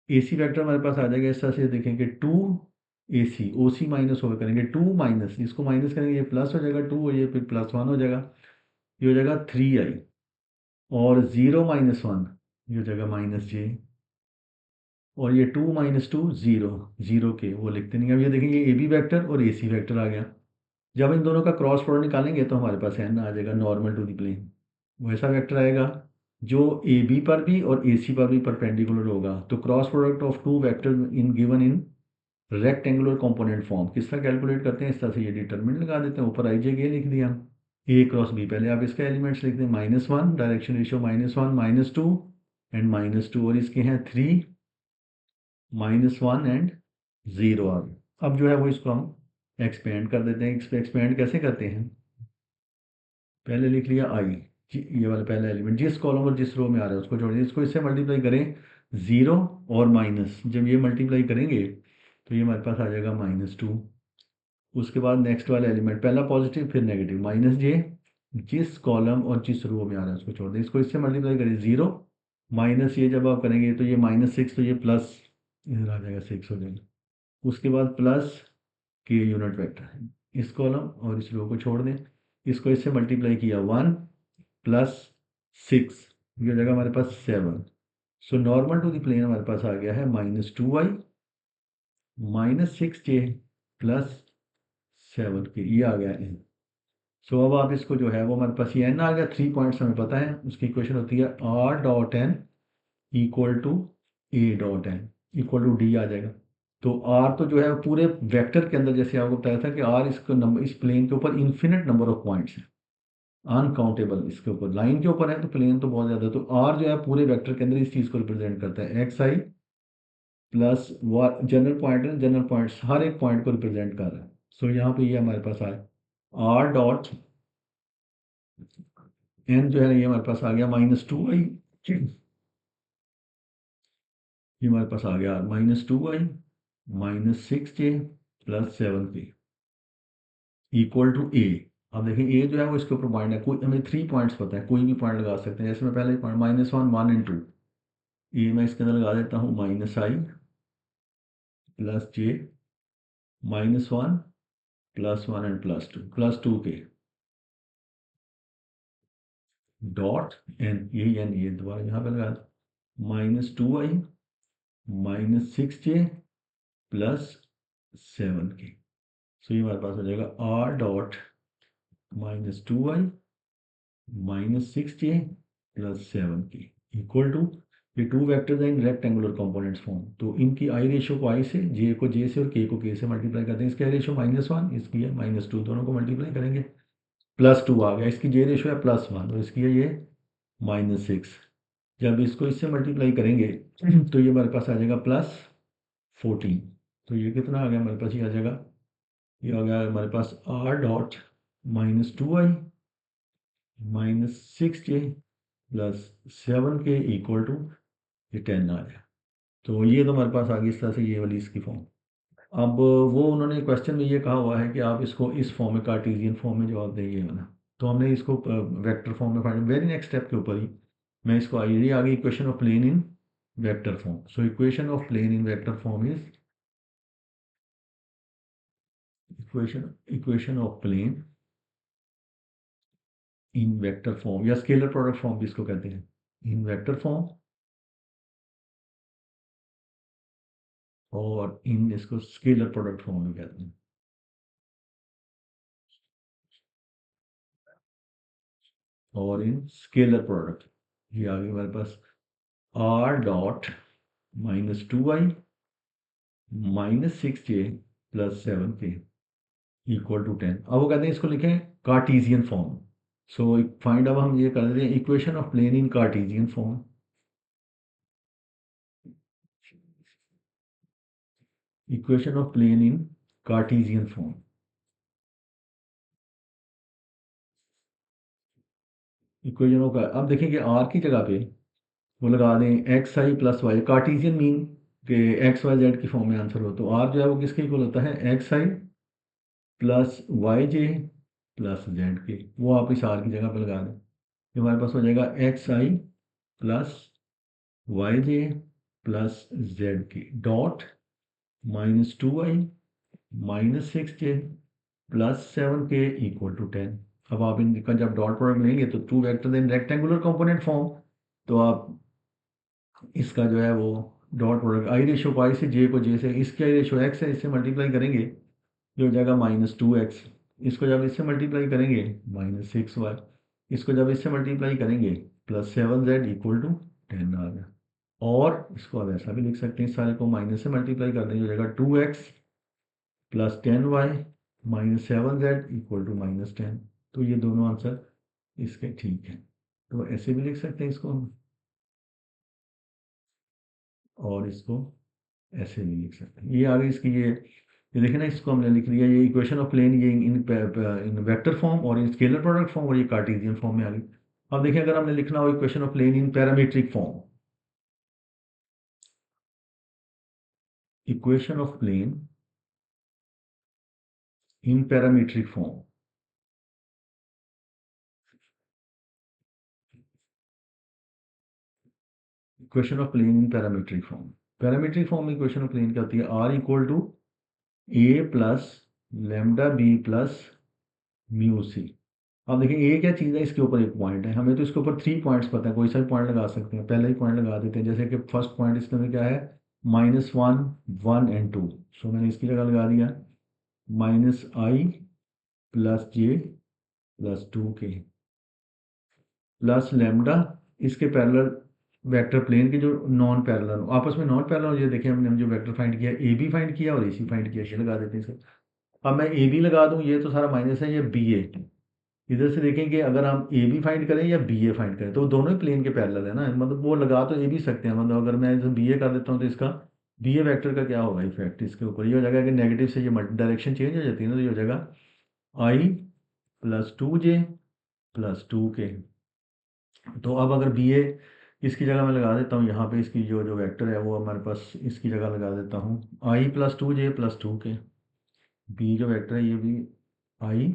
ए सी वैक्टर हमारे पास आ जाएगा इस तरह से, देखेंगे 2 ए सी, ओ सी माइनस होगा, करेंगे 2 माइनस, इसको माइनस करेंगे, ये प्लस हो जाएगा 2, और ये फिर +1 हो जाएगा, ये हो जाएगा 3i। और 0 -1 ये हो जाएगा -j। और ये 2 -2 0, 0 के वो लिखते नहीं। अब ये देखेंगे ए बी वैक्टर और ए सी वैक्टर आ गया। जब इन दोनों का क्रॉस प्रोडक्ट निकालेंगे तो हमारे पास n आ जाएगा, नॉर्मल टू द प्लेन। वैसा वेक्टर आएगा जो ए बी पर भी और ए सी पर भी परपेंडिकुलर होगा। तो cross product of two vector in given in rectangular component form किस तरह कैलकुलेट करते हैं, इस तरह से ये डिटरमिनेंट लगा देते हैं, ऊपर आई जे के लिख दिया, ए क्रॉस बी। पहले आप इसके एलिमेंट्स लिखते हैं, -1 डायरेक्शन रेशियो -1 -2 एंड -2, और इसके हैं 3 -1 एंड 0 आ गया। अब जो है वो इसको हम एक्सपेंड कर देते हैं। एक्सपेंड कैसे करते हैं, पहले लिख लिया आई, ये वाला पहला एलिमेंट जिस कॉलम और जिस रो में आ रहा है उसको छोड़ दिया, इसको इससे मल्टीप्लाई करें 0 और माइनस, जब ये मल्टीप्लाई करेंगे तो ये हमारे पास आ जाएगा -2। उसके बाद नेक्स्ट वाला एलिमेंट, पहला पॉजिटिव फिर नेगेटिव, -j, जिस कॉलम और जिस रो में आ रहा है उसको छोड़ दें, इसको इससे मल्टीप्लाई करें 0 माइनस, ये जब आप करेंगे तो ये -6, तो ये प्लस इधर आ जाएगा 6 हो जाएगा। उसके बाद प्लस के यूनिट वेक्टर है, इस कॉलम और इस रो को छोड़ दें, इसको इससे मल्टीप्लाई किया 1 +6, ये हो जाएगा हमारे पास 7। So normal to the plane हमारे पास आ गया है -2i -6j +7k, ये आ गया n। सो अब आप इसको जो है वो हमारे पास ये n आ गया, 3 पॉइंट्स हमें पता है, उसकी इक्वेशन होती है r.n equal to a.n equal to d आ जाएगा। तो r तो जो है पूरे वेक्टर के अंदर, जैसे आपको बताया था कि r इसको नंबर, इस प्लेन के ऊपर इन्फिनिट नंबर ऑफ पॉइंट्स हैं, अनकाउंटेबल। इसके ऊपर लाइन के ऊपर है तो प्लेन तो बहुत ज़्यादा, तो r जो है पूरे वेक्टर के अंदर इस चीज़ को रिप्रेजेंट करता है, xi प्लस जनरल पॉइंट है, जनरल पॉइंट्स हर एक पॉइंट को रिप्रेजेंट कर रहा है। सो यहाँ पे ये हमारे पास आए r.n जो है ये हमारे पास आ गया -2i, ये हमारे पास आ गया -2i -6j +7k equal to a। अब देखिए a जो है वो इसके ऊपर पॉइंट है, कोई हमें 3 पॉइंट्स पता है, कोई भी पॉइंट लगा सकते हैं। जैसे मैं पहले पॉइंट -1 1 एंड 2, ये मैं इसके अंदर लगा देता हूँ -i +j -1 +1 एंड +2 के डॉट n, यही n, ये दोबारा यहाँ पे लगा -2i -6j +7k। सो ये हमारे पास हो जाएगा r.(-2i -6j +7k) equal to, ये टू वेक्टर्स हैं इन रेक्टेंगुलर कंपोनेंट्स फॉर्म, तो इनकी आई रेशियो को आई से, जे को जे से और के को के से मल्टीप्लाई करते हैं। इसकी आई रेशियो -1, इसकी है -2, दोनों को मल्टीप्लाई करेंगे, +2 आ गया। इसकी जे रेशियो है +1 और इसकी है ये -6। जब इसको इससे मल्टीप्लाई करेंगे तो ये हमारे पास आ जाएगा +14। तो ये कितना आ गया हमारे पास, ये आ जाएगा, ये आ गया हमारे पास r.(-2i -6j +7k) equal to ये 10 आ गया। तो ये तो हमारे पास आ गई इस तरह से ये वाली इसकी फॉर्म। अब वो उन्होंने क्वेश्चन में ये कहा हुआ है कि आप इसको इस फॉर्म में, कार्टेशियन फॉर्म में जवाब देंगे ना, तो हमने इसको वेक्टर फॉर्म में फाइंड, वेरी नेक्स्ट स्टेप के ऊपर ही मैं इसको आई आ गई equation of plane in vector form. So equation of plane in vector form is equation of plane in vector form, या स्केलर प्रोडक्ट फॉर्म भी इसको कहते हैं, इन वेक्टर फॉर्म, और इन इसको स्केलर प्रोडक्ट फॉर्म भी कहते हैं। और इन स्केलर प्रोडक्ट ये आ गई हमारे पास r.(-2i -6j +7k equal to 10। अब वो कहते हैं इसको लिखें कार्टेशियन फॉर्म। सो फाइंड, अब हम ये कर देते हैं equation of plane in Cartesian form. Equation of plane in Cartesian form, equation of, अब देखेंगे आर की जगह पे वो लगा दें xi + y, कार्टेशियन मीन के x y z की फॉर्म में आंसर हो, तो r जो है वो किसके इक्वल होता है, xi प्लस वाई जे प्लस जेड के, वो आप इस आर की जगह पर लगा दें। ये हमारे पास हो जाएगा एक्स आई प्लस वाई जे प्लस जेड के dot -2i -6j plus 7k equal to 10। अब आप इनका जब डॉट प्रोडक्ट लेंगे तो two vector in rectangular component form, तो आप इसका जो है वो डॉट प्रोडक्ट आई रेशो को आई से जे को जे से, इसकी आई रेशो एक्स है, इससे मल्टीप्लाई करेंगे, ये हो जाएगा -2x। इसको जब इससे मल्टीप्लाई करेंगे -6y। इसको जब इससे मल्टीप्लाई करेंगे +7z इक्वल टू 10 आ गया। और इसको अब ऐसा भी लिख सकते हैं, इस सारे को माइनस से मल्टीप्लाई कर देंगे, हो जाएगा 2x plus 10y -7z equal to -10। तो ये दोनों आंसर इसके ठीक है। तो ऐसे भी लिख सकते हैं इसको हम, और इसको ऐसे भी लिख सकते हैं। ये आगे इसकी ये देखिए ना, इसको हमने लिख लिया, ये इक्वेशन ऑफ प्लेन, ये इन वेक्टर फॉर्म और इन स्केलर प्रोडक्ट फॉर्म, और ये कार्टेशियन फॉर्म में आ गई। अब देखिए अगर हमने लिखना हो equation of plane in parametric form, equation of plane in parametric form, equation of plane in parametric form. Parametric form में इक्वेशन ऑफ प्लेन क्या होती है, are equal to A plus lambda B plus mu c. अब देखिए ए क्या चीज़ है, इसके ऊपर एक पॉइंट है, हमें तो इसके ऊपर 3 पॉइंट्स पता है, कोई सा भी पॉइंट लगा सकते हैं, पहले ही पॉइंट लगा देते हैं, जैसे कि फर्स्ट पॉइंट इसके अंदर क्या है, -1 1 एंड 2। सो मैंने इसकी जगह लगा दिया -i plus J plus 2k plus lambda, इसके पैरेलल वेक्टर प्लेन के जो नॉन पैरेलल आपस में नॉन पैरेलल, ये देखिए हमने जो वेक्टर फाइंड किया, ए बी फाइंड किया और ए सी फाइंड किया, ये लगा देते हैं इसे। अब मैं ए बी लगा दूं, ये तो सारा माइनस है, ये बी ए। इधर से देखेंगे अगर हम ए बी फाइंड करें या बी ए फाइंड करें, तो दोनों ही प्लेन के पैरेलल है ना, मतलब वो लगा तो ए भी सकते हैं, मतलब अगर मैं इसे बी ए कर देता हूँ तो इसका बी ए वैक्टर का क्या होगा इफेक्ट इसके ऊपर, ये हो जाएगा कि नेगेटिव से ये डायरेक्शन चेंज हो जाती है ना, तो ये हो जाएगा आई प्लस 2j प्लस 2k। तो अब अगर बी ए इसकी जगह मैं लगा देता हूँ, यहाँ पे इसकी जो जो वेक्टर है वो हमारे पास इसकी जगह लगा देता हूँ I plus 2j plus 2k। B जो वेक्टर है ये भी I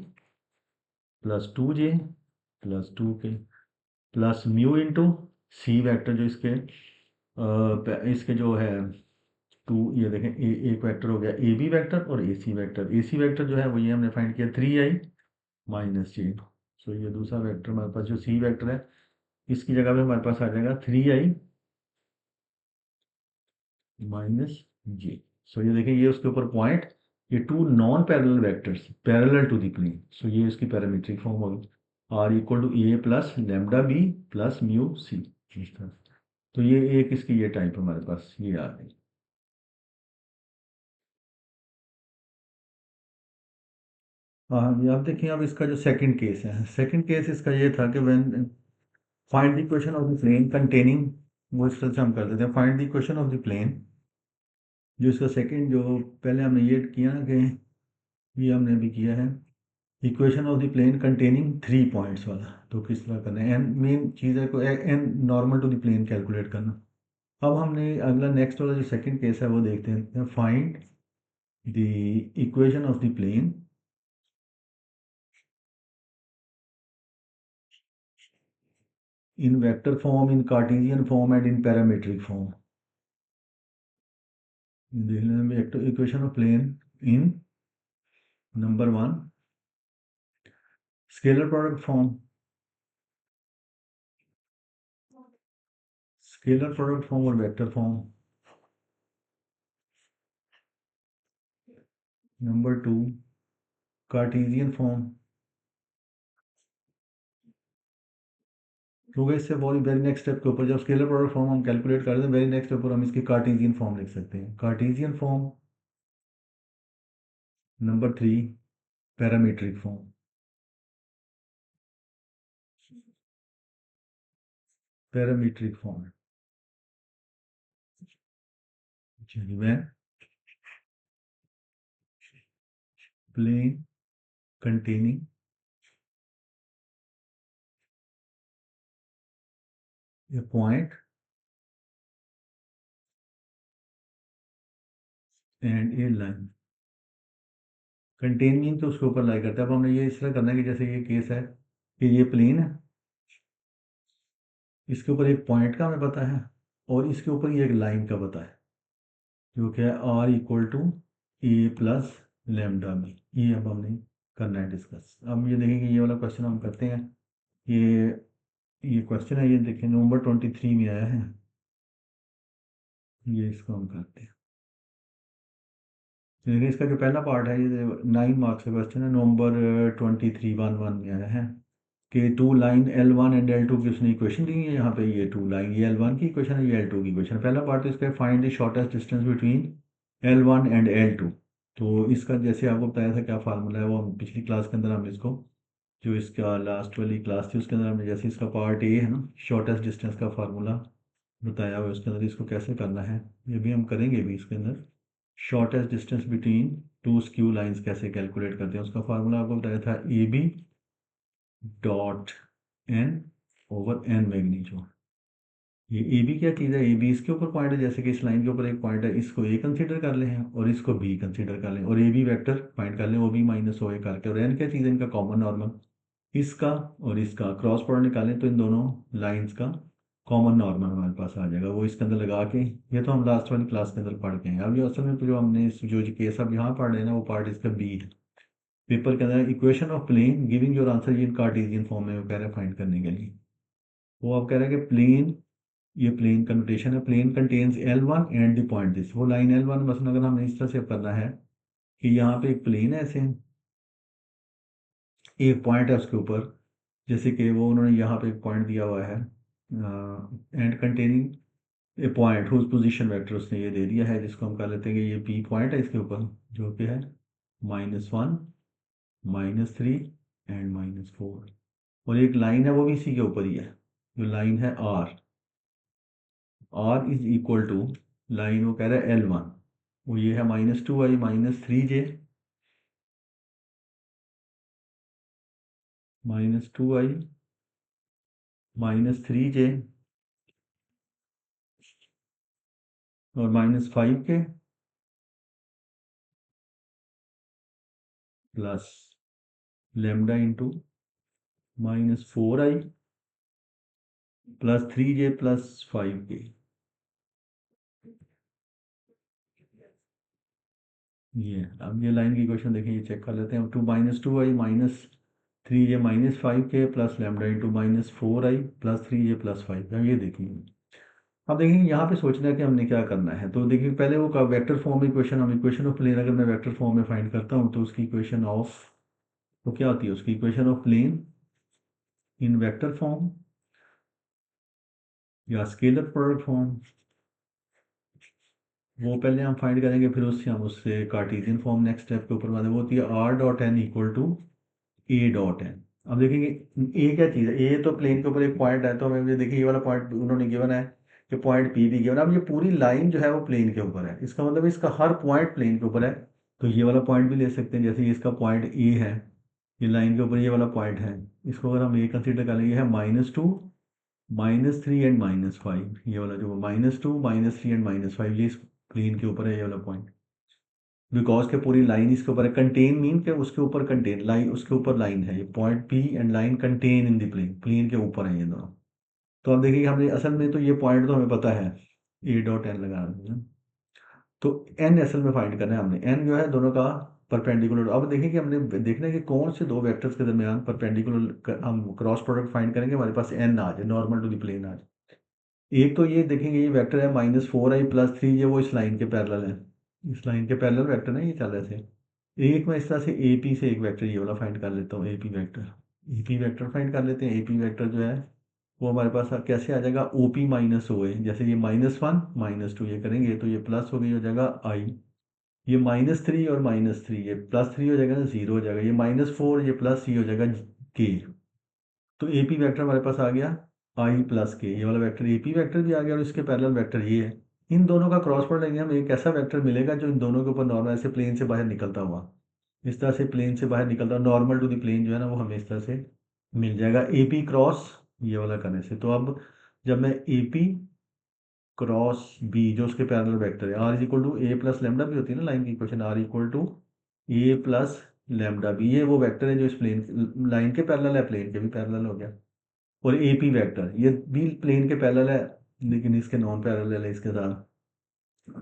plus 2j plus 2k plus mu into C vector, जो इसके इसके जो है टू, ये देखें एक वेक्टर हो गया ए बी वेक्टर और ए सी वेक्टर। ए सी वेक्टर जो है वो ये हमने फाइंड किया 3i -j। सो ये दूसरा वेक्टर हमारे पास जो सी वेक्टर है, इसकी जगह पे हमारे पास आ जाएगा 3i -j। सो ये देखें ये उसके ऊपर पॉइंट, ये two non parallel vectors parallel to the plane. So ये इसकी पैरामीट्रिक फॉर्म होगी, R equal to A plus lambda B plus mu C, इस तरह। तो ये एक इसकी ये टाइप हमारे पास ये आ गई। हाँ ये आप देखिए, अब इसका जो सेकंड केस है, सेकंड केस इसका ये था कि when find the equation of the plane containing, वो इस तरह से हम कर देते हैं, find the equation of the plane, जो इसका सेकंड, जो पहले हमने ये किया ना कि ये हमने अभी किया है equation of the plane containing 3 points वाला, तो किस तरह करना है, एन मेन चीज़ है को n normal to the plane calculate करना। अब हमने अगला नेक्स्ट वाला जो सेकंड केस है वो देखते हैं, find the equation of the plane in vector form, in Cartesian form and in parametric form. देख लें vector equation of plane in number 1 scalar product form, scalar product form और vector form. Number 2 Cartesian form. क्योंकि इससे very next step के ऊपर जब scalar product form हम calculate कर दें, वेरी नेक्स्ट ऊपर हम इसकी कार्टेशियन फॉर्म लिख सकते हैं, Cartesian form. Number 3 parametric form, parametric form. चलिए when plane containing a point and a line, contain mean तो उसके ऊपर लाई करता है। अब हमने ये इस तरह करना है कि जैसे ये केस है कि ये प्लेन है, इसके ऊपर एक पॉइंट का हमें पता है और इसके ऊपर ये एक लाइन का पता है जो कि है are equal to A plus lambda b. ये अब हमने करना है डिस्कस। अब ये देखेंगे ये वाला क्वेश्चन हम करते हैं। ये ये क्वेश्चन है, ये देखिए नवंबर 23 में आया है। ये इसको हम करते हैं। देखिए इसका जो पहला पार्ट है ये 9 मार्क्स का क्वेश्चन है, नवंबर 23 में आया है कि to line L1 and L2 की उसने इक्वेशन दी है। यहाँ पे ये टू लाइन, ये L1 की इक्वेशन है, ये L2 की इक्वेशन। पहला पार्ट तो इसका find the shortest distance between L1 and L2। तो इसका जैसे आपको बताया था क्या फार्मूला है, वो हम पिछली क्लास के अंदर हमने इसको, जो इसका लास्ट वाली क्लास थी उसके अंदर हमने, जैसे इसका पार्ट ए है ना, शॉर्टेस्ट डिस्टेंस का फार्मूला बताया हुआ है उसके अंदर, इसको कैसे करना है ये भी हम करेंगे भी इसके अंदर। Shortest distance between two skew lines कैसे कैलकुलेट करते हैं, उसका फार्मूला आपको बताया था a b dot n over n magnitude. ये ए बी क्या चीज़ है, ए बी इसके ऊपर पॉइंट है, जैसे कि इस लाइन के ऊपर एक पॉइंट है, इसको ए कंसीडर कर लें और इसको बी कंसीडर कर लें और ए बी वैक्टर फाइंड कर लें, ओ बी माइनस ओ ए करके। और एन क्या चीज़ है, इनका कॉमन नॉर्मल, इसका और इसका क्रॉस प्रोडक्ट निकालें तो इन दोनों लाइंस का कॉमन नॉर्मल हमारे पास आ जाएगा, वो इसके अंदर लगा के। ये तो हम लास्ट वाली क्लास के अंदर पढ़ के हैं। अब ये असल में जो हमने जो केस अब यहाँ पढ़ रहे हैं ना, वो पार्ट इसका बी है पेपर के अंदर। Equation of plane giving your answer, ये कार्टेशियन फॉर्म में वो कह रहे हैं फाइंड करने के लिए। वो आप कह रहे हैं कि प्लेन, ये प्लेन का नोटेशन है, plane contains L1 and the point this. वो लाइन L1 मसलन अगर हमने इस तरह से करना है कि यहाँ पे एक प्लेन है, ऐसे एक पॉइंट है उसके ऊपर, जैसे कि वो उन्होंने यहाँ पे एक पॉइंट दिया हुआ है and containing a point whose position vector उसने ये दे दिया है, जिसको हम कह लेते हैं कि ये पी पॉइंट है इसके ऊपर, जो कि है -1 -3 एंड -4। और एक लाइन है वो भी इसी के ऊपर ही है, जो लाइन है r, r is equal to line वो कह रहा है L1, वो ये है -2i -3j -2i -3j और -5k plus lambda into -4i plus 3j plus 5k। ये अब ये लाइन की क्वेश्चन देखें, ये चेक कर लेते हैं। To -2i -3j -5k plus lambda into -4i plus 3j plus 5। अब ये देखेंगे, अब देखेंगे यहाँ पे सोचना है कि हमने क्या करना है। तो देखिए पहले वो वेक्टर फॉर्म इक्वेशन, हम इक्वेशन ऑफ प्लेन अगर मैं वेक्टर फॉर्म में फाइंड करता हूँ तो उसकी इक्वेशन ऑफ, तो क्या होती है उसकी equation of plane in vector form या स्केलर प्रोडक्ट फॉर्म, वो पहले हम फाइंड करेंगे, फिर उससे हम उससे कार्टेशियन फॉर्म नेक्स्ट स्टेप के ऊपर बात है, वो होती है are dot N equal to A dot n. अब देखेंगे ए क्या चीज़ है, ए तो प्लेन के ऊपर एक पॉइंट है, तो हमें ये देखिए ये वाला पॉइंट उन्होंने गिवन है कि पॉइंट पी भी गिवन। अब ये पूरी लाइन जो है वो प्लेन के ऊपर है, इसका मतलब इसका हर पॉइंट प्लेन के ऊपर है। तो ये वाला पॉइंट भी ले सकते हैं, जैसे ये इसका पॉइंट ए है, ये लाइन के ऊपर ये वाला पॉइंट है, इसको अगर हम ए कंसिडर कर लेंगे, है -2 -3 एंड -5। ये वाला जो -2 -3 एंड -5 ये इस प्लेन के ऊपर है, ये वाला पॉइंट, बिकॉज के पूरी लाइन इसके ऊपर है। कंटेन मीन के उसके ऊपर कंटेन लाइन, उसके ऊपर लाइन है, ये point p and line contain in the plane, plane के ऊपर है ये दोनों। तो अब देखिए हमने असल में तो ये पॉइंट तो हमें पता है, ए डॉट एन लगा रहे हैं, तो एन असल में फाइंड करना है हमने, एन जो है दोनों का परपेंडिकुलर। अब देखिए कि हमने देखना है कि कौन से दो वेक्टर्स के दरमियान परपेंडिकुलर हम क्रॉस प्रोडक्ट फाइंड करेंगे, हमारे पास एन आ जाए, नॉर्मल टू द प्लेन आ जाए। एक तो ये देखेंगे ये वेक्टर है -4i प्लस 3, ये वो इस लाइन के पैरेलल है, इस लाइन के पैरेलल वेक्टर है, ये चल रहे थे। एक मैं इस तरह से ए पी से एक वेक्टर ये वाला फाइंड कर लेता हूँ, A P vector, A P vector find कर लेते हैं। ए पी वेक्टर जो है वो हमारे पास कैसे आ जाएगा, ओ पी माइनस ओ ए, जैसे ये -1 -2 ये करेंगे तो ये प्लस हो गई हो जाएगा आई, ये -3 और -3 ये +3 हो जाएगा ना, 0 हो जाएगा, ये -4 ये प्लस सी हो जाएगा के। तो ए पी वैक्टर हमारे पास आ गया आई प्लस के, ये वाला वेक्टर ए पी वैक्टर भी आ गया और इसके पैरेलल वेक्टर ये है। इन दोनों का क्रॉस प्रोडक्ट लेंगे हम, एक ऐसा वेक्टर मिलेगा जो इन दोनों के ऊपर नॉर्मल ऐसे प्लेन से बाहर निकलता हुआ, इस तरह से प्लेन से बाहर निकलता हुआ नॉर्मल टू द प्लेन जो है ना, वो हमें इस तरह से मिल जाएगा ए पी क्रॉस ये वाला करने से। तो अब जब मैं ए पी क्रॉस बी जो उसके पैरेलल वेक्टर है, r is equal to A plus lambda भी होती है ना लाइन की equation, r equal to A plus lambda B, ये वो वेक्टर है जो इस प्लेन लाइन के पैरेलल है, प्लेन के भी पैरेलल हो गया। और ए पी वेक्टर ये भी प्लेन के पैरेलल है लेकिन इसके नॉन पैरेलल है इसके साथ।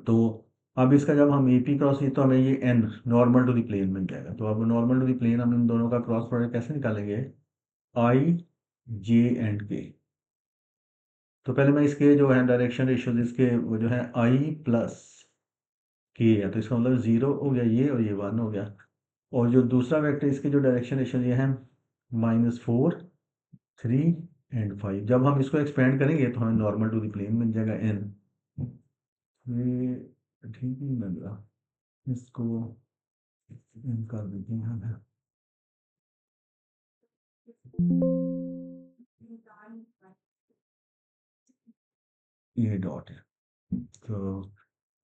तो अब इसका जब हम ए पी क्रॉस ये तो हमें ये N normal to the plane मिल जाएगा। तो अब नॉर्मल टू द प्लेन हम इन दोनों का क्रॉस प्रोडक्ट कैसे निकालेंगे, आई जे एंड के। तो पहले मैं इसके जो है डायरेक्शन रेशियोज इसके वो जो है आई प्लस के है, तो इसका मतलब 0 हो गया ये और ये 1 हो गया। और जो दूसरा वेक्टर इसके जो डायरेक्शन रेशियो ये है -4 3 एंड 5। जब हम इसको एक्सपेंड करेंगे तो हमें नॉर्मल टू द प्लेन मिल जाएगा एन। ये ठीक नहीं लग रहा, इसको एन कर देते हैं हम। ये डॉट है। तो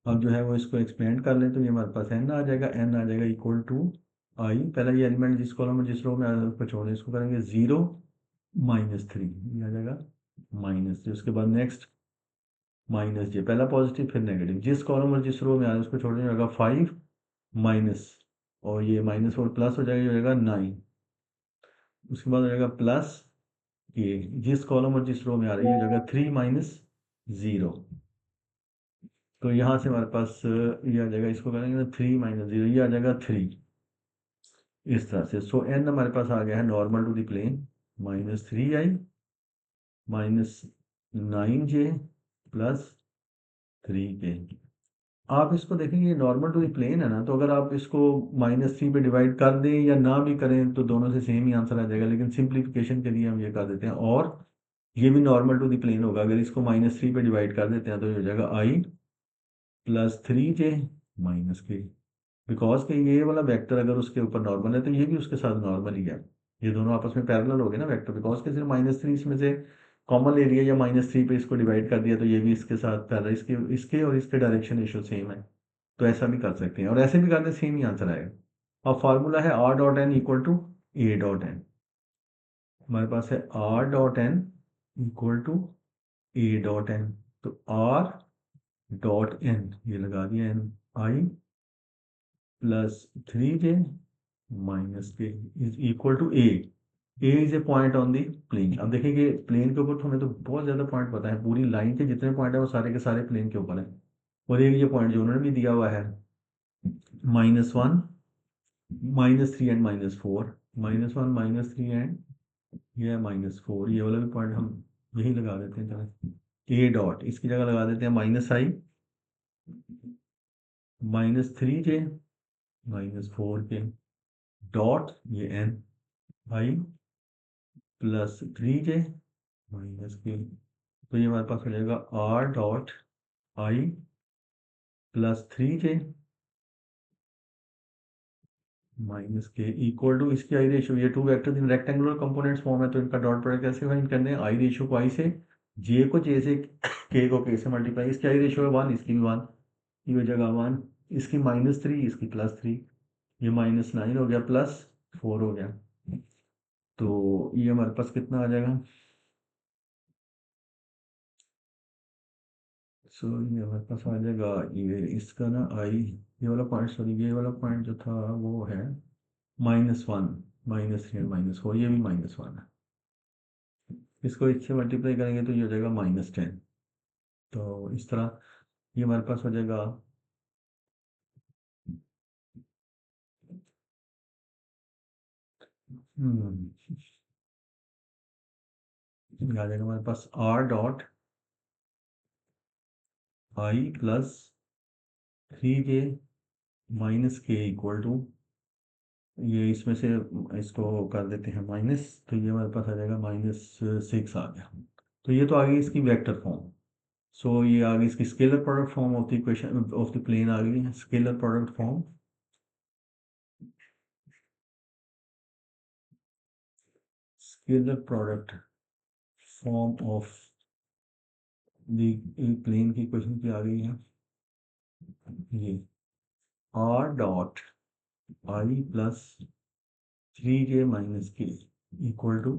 अब जो है वो इसको एक्सपेंड कर लें तो ये हमारे पास एन आ जाएगा, एन आ जाएगा इक्वल टू आई, पहला ये एलिमेंट जिस कॉलम में जिस रो में आ रहा है उसको छोड़ें, इसको करेंगे 0 -3, ये आ जाएगा -3। उसके बाद नेक्स्ट -j, पहला पॉजिटिव फिर नेगेटिव, जिस कॉलम और जिस रो में आ रहा है उसको छोड़ने जाएगा 5 माइनस, और ये -4 प्लस हो जाएगा, ये हो जाएगा 9। उसके बाद हो जाएगा प्लस ये जिस कॉलम और जिस रो में आ रही है हो जाएगा 3 -0। तो यहाँ से हमारे पास ये आ जाएगा, इसको करेंगे ना 3 -0, ये आ जाएगा 3 इस तरह से। सो एन हमारे पास आ गया है normal to the plane -3i -9j +3k। आप इसको देखेंगे नॉर्मल टू द प्लेन है ना, तो अगर आप इसको -3 पे डिवाइड कर दें या ना भी करें तो दोनों से सेम ही आंसर आ जाएगा, लेकिन सिंप्लीफिकेशन के लिए हम ये कर देते हैं। और ये भी नॉर्मल टू द प्लेन होगा, अगर इसको -3 पे डिवाइड कर देते हैं तो ये हो जाएगा i +3j -k। बिकॉज के ये वाला वेक्टर अगर उसके ऊपर नॉर्मल है तो ये भी उसके साथ नॉर्मल ही है, ये दोनों आपस में पैरेलल हो गए ना वेक्टर। बिकॉज के सिर्फ -3 इसमें से कॉमन ले लिया या -3 पे इसको डिवाइड कर दिया तो ये भी इसके साथ पैरेलल, इसके इसके और इसके डायरेक्शन रेशियो सेम है। तो ऐसा भी कर सकते हैं और ऐसे भी करते सेम ही आंसर आएगा। अब फार्मूला है are dot N equal to A dot N. हमारे पास है are dot N equal to A dot N. तो आर डॉट एन ये लगा दिया, N I +3j -k is equal to A. A is a point on the plane. अब देखिए plane के ऊपर तो हमें तो बहुत ज़्यादा पॉइंट पता है, पूरी लाइन के जितने पॉइंट है वो सारे के सारे प्लेन के ऊपर है। और एक ये पॉइंट जो उन्होंने भी दिया हुआ है -1 -3 एंड -4, -1 -3 एंड ये है -4, ये वाला भी पॉइंट हम यही लगा देते हैं। चलो ए डॉट इसकी जगह लगा देते हैं -i -3j -4k डॉट ये एन आई +3j -k। तो ये हमारे पास हो जाएगा are dot I +3j -k equal to इसकी आई रेशियो, ये two vectors in rectangular components form है तो इनका डॉट प्रोडक्ट कैसे फाइंड करने हैं, आई रेशियो को आई से, जे को जे से, के को के से मल्टीप्लाई, इसकी आई रेशियो है 1 इसकी भी 1, ये हो जाएगा 1, इसकी -3 इसकी +3, ये -9 हो गया +4 हो गया। तो ये हमारे पास कितना आ जाएगा, सो ये हमारे पास आ जाएगा ये इसका ना आई, ये वाला पॉइंट सॉरी ये वाला पॉइंट जो था वो है -1 -3 -4, ये भी -1 है। इसको इससे मल्टीप्लाई करेंगे तो ये हो जाएगा -10। तो इस तरह ये हमारे पास हो जाएगा आ जाएगा हमारे पास R dot I +3j -k equal to, ये इसमें से इसको कर देते हैं माइनस, तो ये हमारे पास आ जाएगा -6 आ गया। तो ये तो आ गई इसकी वेक्टर फॉर्म। सो ये आ गई इसकी scalar product form of the equation of the plane आ गई, scalar product form, scalar product form of the plane की इक्वेशन की आ गई है ये R dot I +3j -k equal to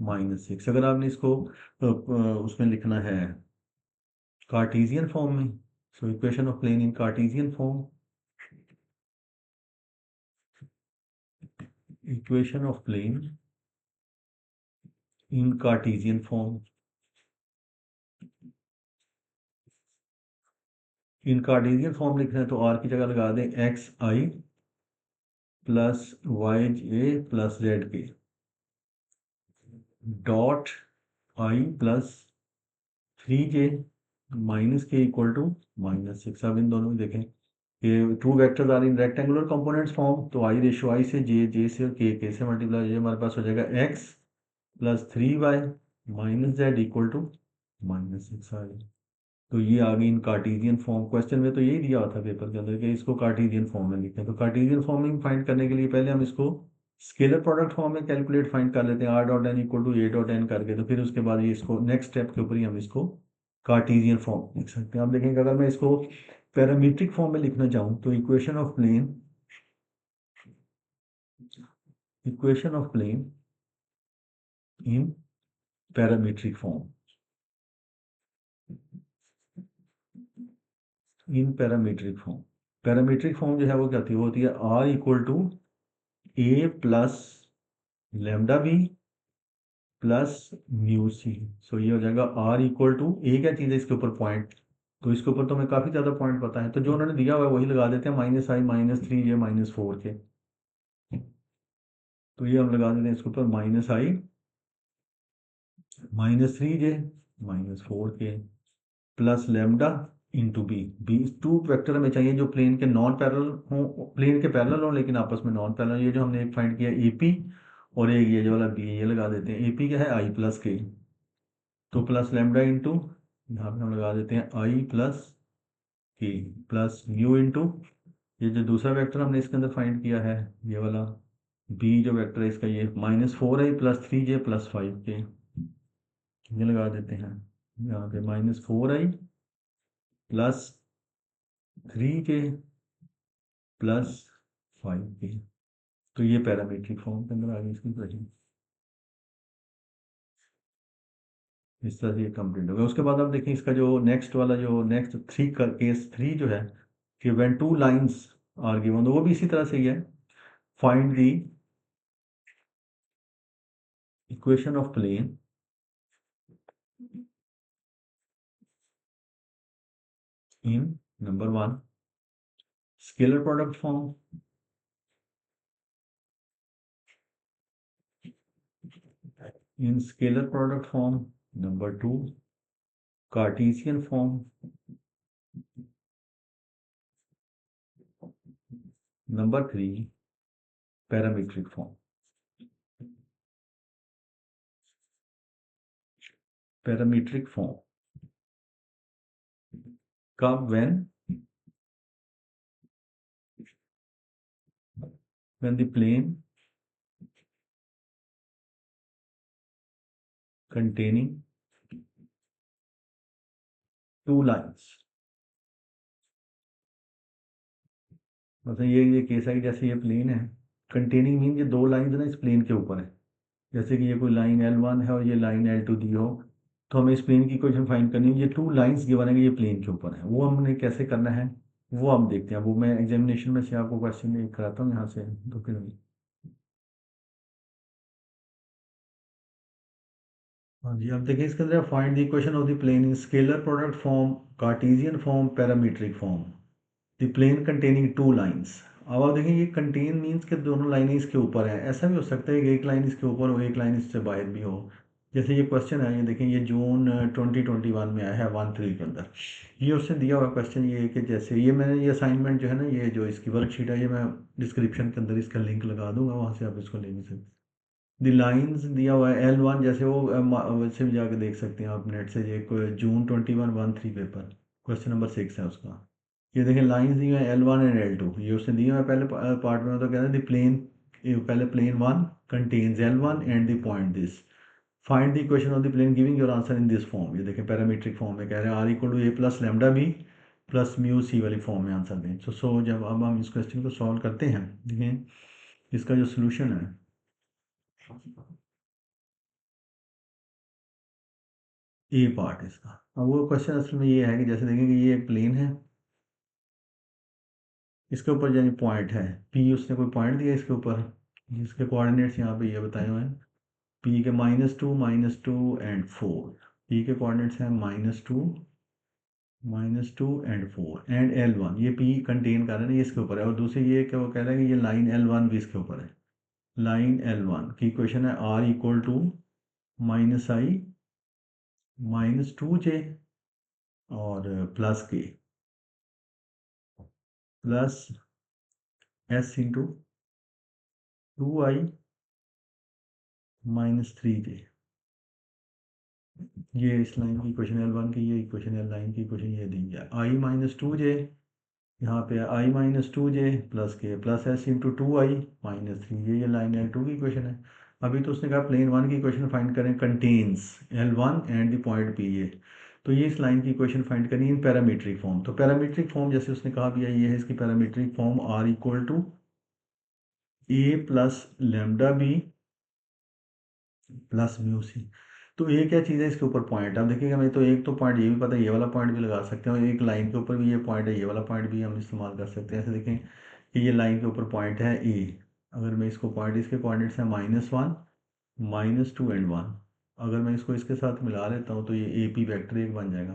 -6। अगर आपने इसको उसमें लिखना है कार्टेशियन फॉर्म में, so equation of plane in Cartesian form, equation of plane in Cartesian form. In Cartesian form लिख रहे हैं तो आर की जगह लगा दें एक्स आई प्लस वाई जे प्लस जेड के dot I plus 3j minus K equal to -6। अब इन दोनों में देखें ये two vectors are in rectangular components form, तो आई रेशो आई से जे से और के से मल्टीप्लाई ये हमारे पास हो जाएगा x plus 3y minus Z equal to -6 आ गया। तो ये आ गई इन कार्टेशियन फॉर्म। क्वेश्चन में तो यही दिया हुआ था पेपर के अंदर कि इसको कार्टेशियन फॉर्म में लिखें। तो कार्टेशियन फॉर्म में फाइंड करने के लिए पहले हम इसको स्केलर प्रोडक्ट फॉर्म में कैलकुलेट फाइंड कर लेते हैं r dot N equal to a dot N करके। तो फिर उसके बाद ये इसको नेक्स्ट स्टेप के ऊपर ही हम इसको कार्टेशियन फॉर्म लिख सकते हैं। आप देखेंगे अगर मैं इसको पैरामीट्रिक फॉर्म में लिखना चाहूँ तो equation of plane in parametric form. In parametric form जो है वो क्या होती है r equal to a plus lambda B plus mu C. So ये हो जाएगा r इक्वल टू a क्या चीज़ है इसके ऊपर पॉइंट, तो इसके ऊपर तो हमें काफ़ी ज़्यादा पॉइंट पता है, तो जो उन्होंने दिया हुआ है वही लगा देते हैं -i -3j -4 के। तो ये हम लगा देते हैं इसके ऊपर -i -3j -4 के plus lambda into B. B two vector हमें चाहिए जो प्लेन के नॉन पैरेलल हों, प्लेन के पैरेलल हों लेकिन आपस में नॉन पैरेलल। ये जो हमने एक फाइंड किया ए पी और एक ये जो वाला बी, ये लगा देते हैं। ए पी क्या है आई प्लस के, तो प्लस लेमडा इंटू यहाँ पे हम लगा देते हैं आई प्लस के प्लस म्यू इंटू ये जो दूसरा वेक्टर हमने इसके अंदर फाइंड किया है ये वाला बी जो वेक्टर है इसका ये -4i plus 3j plus 5k, ये लगा देते हैं यहाँ पे -4i plus 3k plus 5k। तो ये पैरामीट्रिक फॉर्म के अंदर आ गई इसकी क्वेश्चन। इस तरह से ये कंप्लीट हो गया। उसके बाद आप देखें इसका जो नेक्स्ट वाला जो नेक्स्ट थ्री का केस 3 जो है कि when two lines are given, तो वो भी इसी तरह से ही है। Find the equation of plane in number 1 scalar product form, in scalar product form, number 2 Cartesian form, number 3 parametric form. Parametric form कब, when the plane containing two lines, मतलब ये केस है कि जैसे ये प्लेन है, कंटेनिंग मीन ये दो लाइन ना इस प्लेन के ऊपर है। जैसे कि ये कोई लाइन L1 है और ये लाइन L2 दी हो, तो हमें इस प्लेन की इक्वेशन फाइंड करनी है। ये टू लाइंस गिवन है कि ये प्लेन के ऊपर है, वो हमने कैसे करना है वो हम देखते हैं। वो मैं एग्जामिनेशन में से आपको क्वेश्चन कराता हूँ यहाँ से तो फिर हाँ जी। अब देखिए इसके अंदर find the equation of the plane in scalar product form, Cartesian form, parametric form, the plane containing two lines. अब आप देखें ये कंटेन मीन्स के दोनों लाइनें इसके ऊपर हैं। ऐसा भी हो सकता है कि एक लाइन इसके ऊपर हो एक लाइन इससे बाहर भी हो। जैसे ये क्वेश्चन है, ये देखें ये जून 2021 में आया है 1/3 के अंदर। ये उसने दिया हुआ क्वेश्चन ये है कि जैसे ये मैंने ये असाइनमेंट जो है ना ये जो इसकी वर्कशीट है ये मैं डिस्क्रिप्शन के अंदर इसका लिंक लगा दूंगा, वहाँ से आप इसको ले भी सकते। द लाइंस दिया हुआ है L1 जैसे वो वैसे भी जाके देख सकते हैं आप नेट से। ये जून 21 पेपर क्वेश्चन नंबर 6 है उसका। ये देखें लाइंस दी है L1 एंड L2, ये उसने दिया है पहले पार्ट में। तो कहते हैं द प्लेन, पहले plane 1 contains L1 and the point this, find the equation of the plane giving your answer in this form. ये देखें पैरामीट्रिक फॉर्म में कह रहे हैं r equal to a plus lambda B plus mu C वाली फॉर्म में answer दें। सो जब अब हम इस क्वेश्चन को सॉल्व करते हैं, देखें इसका जो सोल्यूशन है ए पार्ट इसका। अब वो क्वेश्चन असल में ये है कि जैसे देखें कि ये एक प्लेन है, इसके ऊपर यानी पॉइंट है पी, उसने कोई पॉइंट दिया इसके ऊपर जिसके कोऑर्डिनेट्स यहाँ पे ये बताए हुए हैं, पी के -2 एंड 4। पी के कोऑर्डिनेट्स हैं -2 एंड 4 एंड L1। ये पी कंटेन कर रहे हैं, ये इसके ऊपर है। और दूसरी ये क्या वो कह रहे हैं कि ये लाइन L1 भी इसके ऊपर है। लाइन L1 की इक्वेशन है R equal to -I -2J और प्लस के plus S into 2I -3J। ये इस लाइन की इक्वेशन L1 की, ये इक्वेशन L9 की इक्वेशन ये दी है। I -2J यहाँ पे I -2J प्लस के प्लस S इंटू 2I -3, ये लाइन L2 की इक्वेशन है। अभी तो उसने कहा प्लेन वन की इक्वेशन फाइंड करें contains L1 and the point P ये। तो ये इस लाइन की इक्वेशन फाइंड करनी इन पैरामीट्रिक फॉर्म। तो पैरामीट्रिक फॉर्म जैसे उसने कहा भी है, ये है इसकी parametric form R equal to A plus lambda B plus mu C. तो ये क्या चीज़ है, इसके ऊपर पॉइंट आप देखिएगा। मैं तो एक तो पॉइंट ये भी पता है, ये वाला पॉइंट भी लगा सकते हैं, और एक लाइन के ऊपर भी ये पॉइंट है, ये वाला पॉइंट भी हम इस्तेमाल कर सकते हैं। ऐसे देखें कि ये लाइन के ऊपर पॉइंट है ए। अगर मैं इसको पॉइंट, इसके कोऑर्डिनेट्स हैं -1 -2 एंड 1। अगर मैं इसको इसके साथ मिला लेता हूँ तो ये ए पी वैक्टर एक बन जाएगा।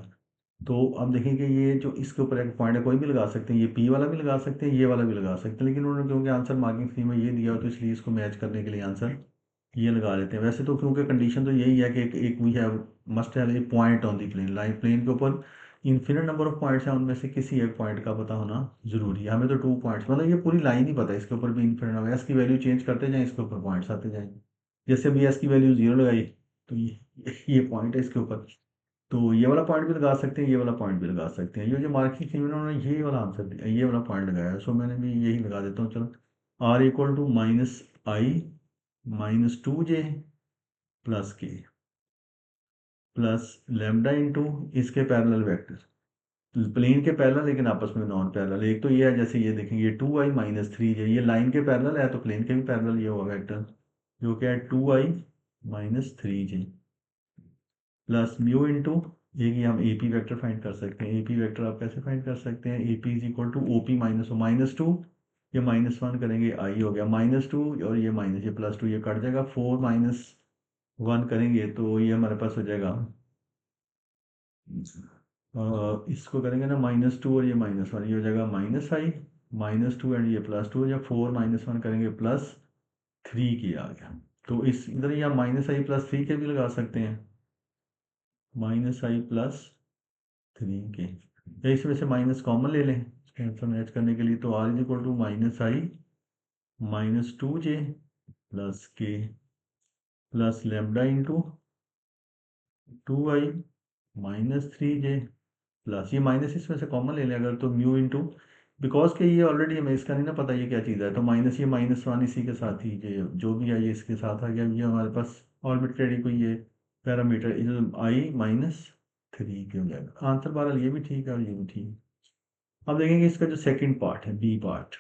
तो अब देखेंगे ये जो इसके ऊपर एक पॉइंट है, कोई भी लगा सकते हैं, ये पी वाला भी लगा सकते हैं, ये वाला भी लगा सकते हैं, लेकिन उन्होंने क्योंकि आंसर मार्किंग स्कीम में ये दिया हो तो इसलिए इसको मैच करने के लिए आंसर ये लगा लेते हैं। वैसे तो क्योंकि कंडीशन तो यही है कि एक we have must have a point on the plane. Line plane के ऊपर इन्फिनिट नंबर ऑफ पॉइंट्स हैं, उनमें से किसी एक पॉइंट का पता होना जरूरी है। हमें तो 2 पॉइंट्स, मतलब ये पूरी लाइन ही पता है, इसके ऊपर भी इन्फिनिट, एस की वैल्यू चेंज करते जाएं, इसके ऊपर पॉइंट्स आते जाएं। जैसे अभी एस की वैल्यू 0 लगाई तो ये पॉइंट है इसके ऊपर। तो ये वाला पॉइंट भी लगा सकते हैं, ये वाला पॉइंट भी लगा सकते हैं। ये जो मार्किंग थी उन्होंने ये वाला आंसर दिया, ये वाला पॉइंट लगाया है, सो मैंने भी यही लगा देता हूँ। चलो R equal to -I -2J plus के प्लस लैम्डा इंटू इसके पैरेलल वेक्टर, प्लेन के पैरेलल लेकिन आपस में नॉन पैरेलल। एक तो ये है, जैसे ये देखेंगे ये 2I -3J, ये लाइन के पैरेलल है तो प्लेन के भी पैरेलल ये होगा वेक्टर, जो क्या है 2I -3J plus mu into एक, ये हम ए पी वैक्टर फाइंड कर सकते हैं। ए पी वैक्टर आप कैसे फाइंड कर सकते हैं, A P is equal to O P -2, ये -1 करेंगे आई हो गया -2, और ये माइनस ये +2 ये कट जाएगा, 4 -1 करेंगे तो ये हमारे पास हो जाएगा, इसको करेंगे ना -2 और ये -1, ये हो जाएगा -I -2 एंड ये +2, या 4 -1 करेंगे +3 की आ गया। तो इस इधर ये -I +3 के भी लगा सकते हैं, -I +3 के, या इसमें से माइनस कॉमन ले लें आंसर मैच करने के लिए। तो R is equal to -I -2J plus के plus lambda into 2I -3J plus ये माइनस इसमें से कॉमन ले लें अगर, तो म्यू इंटू, बिकॉज के ये ऑलरेडी हमें इसका नहीं ना पता ये क्या चीज़ है, तो माइनस ये -1 इसी के साथ ही ये जो भी है ये इसके साथ आ गया। ये हमारे पास ऑर्बिट्रेरी कोई ये पैरामीटर I -3 के हो जाएगा आंसर। बहरहाल ये भी ठीक है और ये भी ठीक है। अब देखेंगे इसका जो सेकंड पार्ट है, बी पार्ट,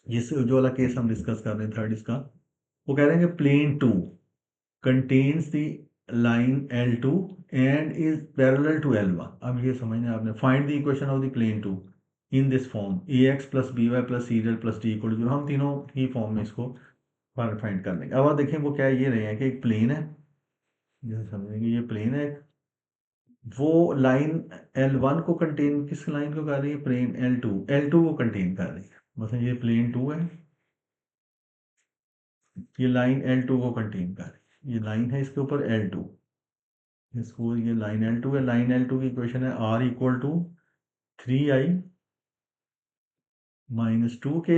जिस जो वाला केस हम डिस्कस कर रहे हैं थर्ड इसका, वो कह रहे हैं कि plane 2 contains the line L2 and is parallel to L1। अब ये समझना आपने, find the equation of the plane 2 in this form AX + BY + CZ + D = 0। हम तीनों ही फॉर्म में इसको फाइंड कर लेंगे। अब आप देखें वो क्या ये रहे हैं कि एक प्लेन है, जैसे समझेंगे ये प्लेन है, वो लाइन L1 को कंटेन, किस लाइन को कर रही है, प्लेन L2 को कंटेन कर रही है। मतलब ये प्लेन 2 है, ये लाइन L2 को कंटेन कर रही है, ये लाइन है इसके ऊपर L2, इसको ये लाइन L2 है। लाइन L2 की इक्वेशन है R equal to 3I -2K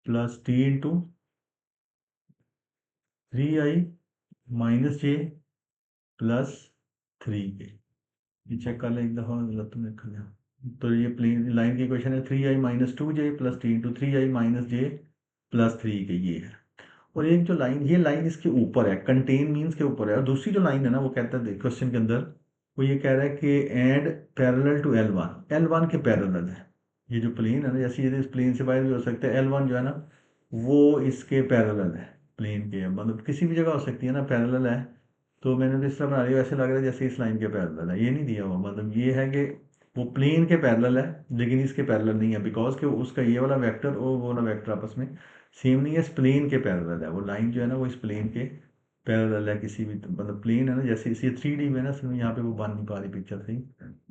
plus T into 3I -J plus 3K। ये चेक कर लें एक दफ़ा, गलत तो नहीं कर लिया। तो ये प्लेन लाइन की इक्वेशन है 3I -2J plus T into 3I -J plus 3K, ये है। और एक जो लाइन, ये लाइन इसके ऊपर है, कंटेन मीन्स के ऊपर है। और दूसरी जो लाइन है ना, वो कहता है क्वेश्चन के अंदर, वो ये कह रहा है कि एंड पैरेलल टू L1 के पैरेलल है। ये जो प्लेन है ना, जैसे ये इस प्लेन से बाहर भी हो सकता है, L1 जो है ना वो इसके पैरेलल है, प्लेन के, मतलब किसी भी जगह हो सकती है ना, पैरेलल है। तो मैंने तो इस तरह बना लिया, वैसे लग रहा है जैसे इस लाइन के पैरेलल है, ये नहीं दिया हुआ, मतलब ये है कि वो प्लेन के पैरेलल है लेकिन इसके पैरेलल नहीं है, बिकॉज कि उसका ये वाला वेक्टर और वो वाला वेक्टर आपस में सेम नहीं है, इस प्लेन के पैरेलल है। वो लाइन जो है ना वो इस प्लेन के पैरेलल है, किसी भी मतलब प्लेन है ना, जैसे इसे 3D में ना, सिर्फ यहाँ पे वो बन नहीं पा रही पिक्चर से,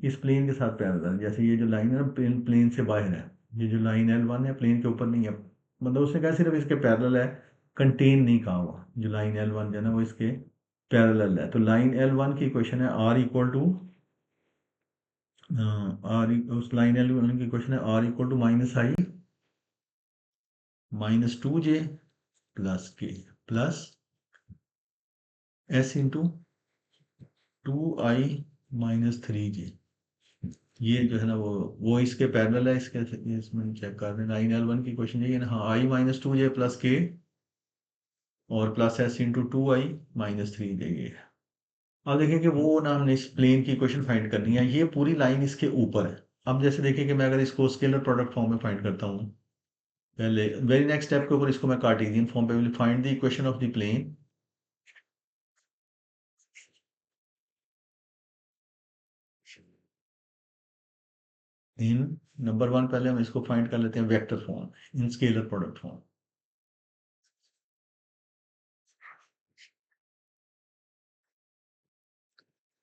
इस प्लेन के साथ पैरेलल। जैसे ये जो लाइन है ना प्लेन से बाहर है, ये जो लाइन L1 है प्लेन के ऊपर नहीं है, मतलब उसने कहा सिर्फ इसके पैरेलल है, कंटेन नहीं कहा हुआ। जो लाइन L1 जो है ना वो इसके पैरेलल है। तो लाइन L1 की इक्वेशन है R इक्वल टू उस लाइन L1 की क्वेश्चन है R equal to -i -2j plus k plus s into 2i -3j। ये जो है ना वो इसके पैरेलल है, इसके इसमें चेक कर रहे हैं। लाइन L1 की क्वेश्चन ये है ना, हाँ i -2j प्लस k और plus s into 2i -3j ये है। अब देखिए कि वो ना हमने इस प्लेन की इक्वेशन फाइंड करनी है, ये पूरी लाइन इसके ऊपर है। अब जैसे देखिए कि मैं अगर इसको स्केलर प्रोडक्ट फॉर्म में फाइंड करता हूँ, पहले वेरी नेक्स्ट स्टेप के ऊपर इसको मैं कार्टेशियन फॉर्म पे will find the equation of the plane in number 1। पहले हम इसको फाइंड कर लेते हैं vector form in scalar product form.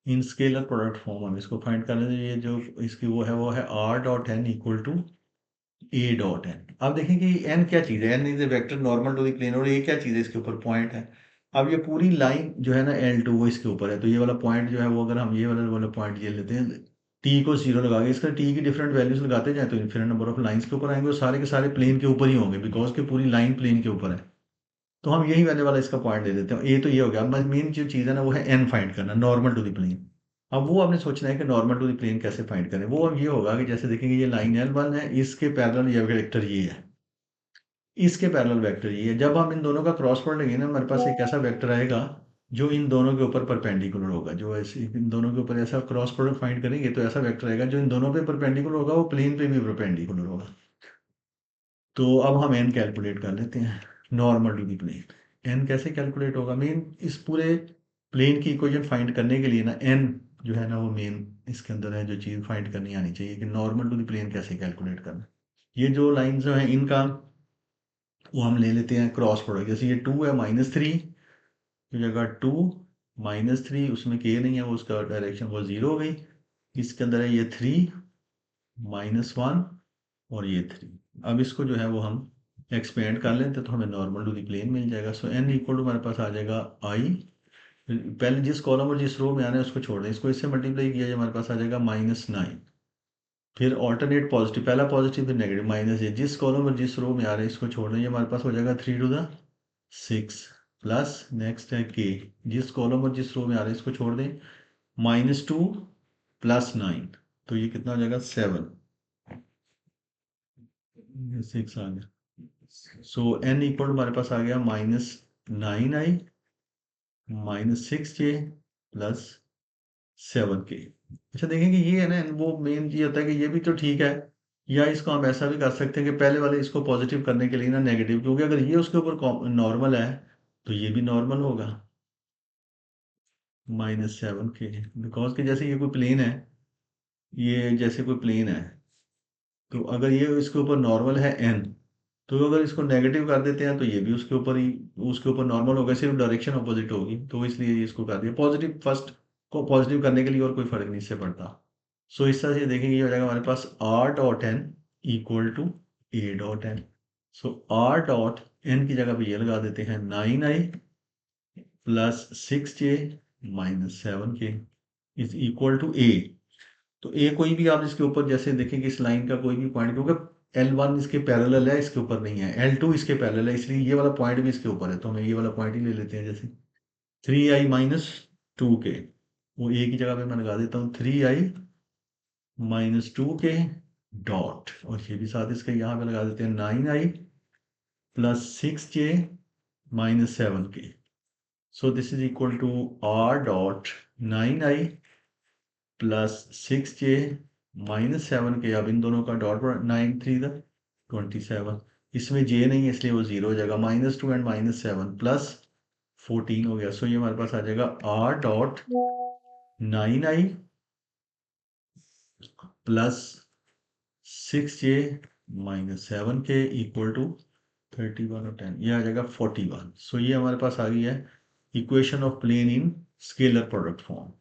In scalar product form हम इसको फाइंड कर लेते हैं। ये जो इसकी वो है r dot n equal to a dot n। अब देखें कि n क्या चीज़ है, n is a vector normal to the plane, और ये क्या चीज़ है, इसके ऊपर पॉइंट है। अब ये पूरी लाइन जो है ना L2 वो इसके ऊपर है, तो ये वाला पॉइंट जो है वो अगर हम ये वाला पॉइंट ये लेते हैं, t को 0 लगा के, इसका t की डिफरेंट वैल्यूज लगाते जाए तो इन्फिनिट नंबर ऑफ लाइंस के ऊपर आएंगे, और सारे के सारे प्लेन के ऊपर ही होंगे, बिकॉज कि पूरी लाइन प्लेन के ऊपर है। तो हम यही वाले वाला इसका पॉइंट दे देते हैं। ये तो ये हो गया। बस मेन जो चीज़ है ना वो है n फाइंड करना, नॉर्मल टू द प्लेन। अब वो आपने सोचना है कि नॉर्मल टू द प्लेन कैसे फाइंड करें। वो अब ये होगा कि जैसे देखेंगे ये लाइन L1 है, इसके पैरेलल ये वेक्टर ये है, इसके पैरेलल वेक्टर ये है। जब हम इन दोनों का क्रॉस प्रोडक्ट लेंगे ना, हमारे पास एक ऐसा वेक्टर आएगा जो इन दोनों के ऊपर परपेंडिकुलर होगा। जो ऐसे इन दोनों के ऊपर ऐसा क्रॉस प्रोडक्ट फाइंड करेंगे तो ऐसा वेक्टर आएगा जो इन दोनों पे परपेंडिकुलर होगा, वो प्लेन पे भी परपेंडिकुलर होगा। तो अब हम n कैलकुलेट कर लेते हैं, normal to the plane. n कैसे कैलकुलेट होगा, मेन इस पूरे प्लेन की इक्वेशन फाइंड करने के लिए ना n जो है ना वो मेन इसके अंदर है जो चीज़ फाइंड करनी आनी चाहिए कि नॉर्मल टू दी प्लेन कैसे कैलकुलेट करना। ये जो लाइन जो है इनका वो हम ले लेते हैं क्रॉस प्रोडक्ट। जैसे ये 2 है -3 की जगह 2 -3, उसमें k नहीं है, वो उसका डायरेक्शन वो 0 हो गई। इसके अंदर है ये 3 -1 और ये 3। अब इसको जो है वो हम एक्सपेंड कर लेते तो हमें नॉर्मल टू द प्लेन मिल जाएगा। सो n इक्वल टू हमारे पास आ जाएगा i, पहले जिस कॉलम और जिस रो में आना है उसको छोड़ दें, इसको इससे मल्टीप्लाई किया जाए हमारे पास आ जाएगा -9। फिर ऑल्टरनेट पॉजिटिव, पहला पॉजिटिव फिर नेगेटिव माइनस ये, जिस कॉलम और जिस रो में आ रहे हैं इसको छोड़ दें, ये हमारे पास हो जाएगा 3 टू द 6 प्लस नेक्स्ट है k, जिस कॉलम और जिस रो में आ रहे हैं इसको छोड़ दें, -2 प्लस 9, तो ये कितना हो जाएगा 7, 6 आ गया। सो n इक्वल हमारे पास आ गया -9i -6j प्लस 7k। अच्छा देखेंगे ये है ना, वो मेन ये होता है कि ये भी तो ठीक है, या इसको हम ऐसा भी कर सकते हैं कि पहले वाले इसको पॉजिटिव करने के लिए ना नेगेटिव, क्योंकि अगर ये उसके ऊपर नॉर्मल है तो ये भी नॉर्मल होगा -7k, बिकॉज कि जैसे ये कोई प्लेन है, ये जैसे कोई प्लेन है, तो अगर ये इसके ऊपर नॉर्मल है n, तो अगर इसको नेगेटिव कर देते हैं तो ये भी उसके ऊपर नॉर्मल होगा, सिर्फ डायरेक्शन अपोजिट होगी, तो इसलिए इसको कर दिया पॉजिटिव। फर्स्ट को पॉजिटिव करने के लिए और कोई फर्क नहीं इससे पड़ता। सो इस तरह से देखेंगे ये हो जाएगा हमारे पास r dot n equal to a dot n। So r dot n की जगह पे ये लगा देते हैं 9i plus 6j -7k is equal to a। तो ए कोई भी आप इसके ऊपर जैसे देखेंगे इस लाइन का कोई भी पॉइंट, क्योंकि L1 इसके पैरेलल है, इसके ऊपर नहीं है, L2 इसके पैरेलल है, इसलिए ये वाला पॉइंट भी इसके ऊपर है, तो हम ये वाला पॉइंट ही ले लेते हैं। जैसे 3i -2k, वो ए की जगह पे मैं लगा देता हूँ 3i -2k डॉट, और ये भी साथ इसके यहाँ पे लगा देते हैं 9i plus 6j -7k। So this is equal to r dot 9i plus 6j -7k। अब इन दोनों का डॉट 9 3 27, इसमें j नहीं है इसलिए वो 0 हो जाएगा, -2 एंड -7 प्लस 14 हो गया। सो ये हमारे पास आ जाएगा r dot 9i plus 6j minus 7k equal to 31 और 10, ये आ जाएगा 41। सो ये हमारे पास आ गई है equation of plane in scalar product form.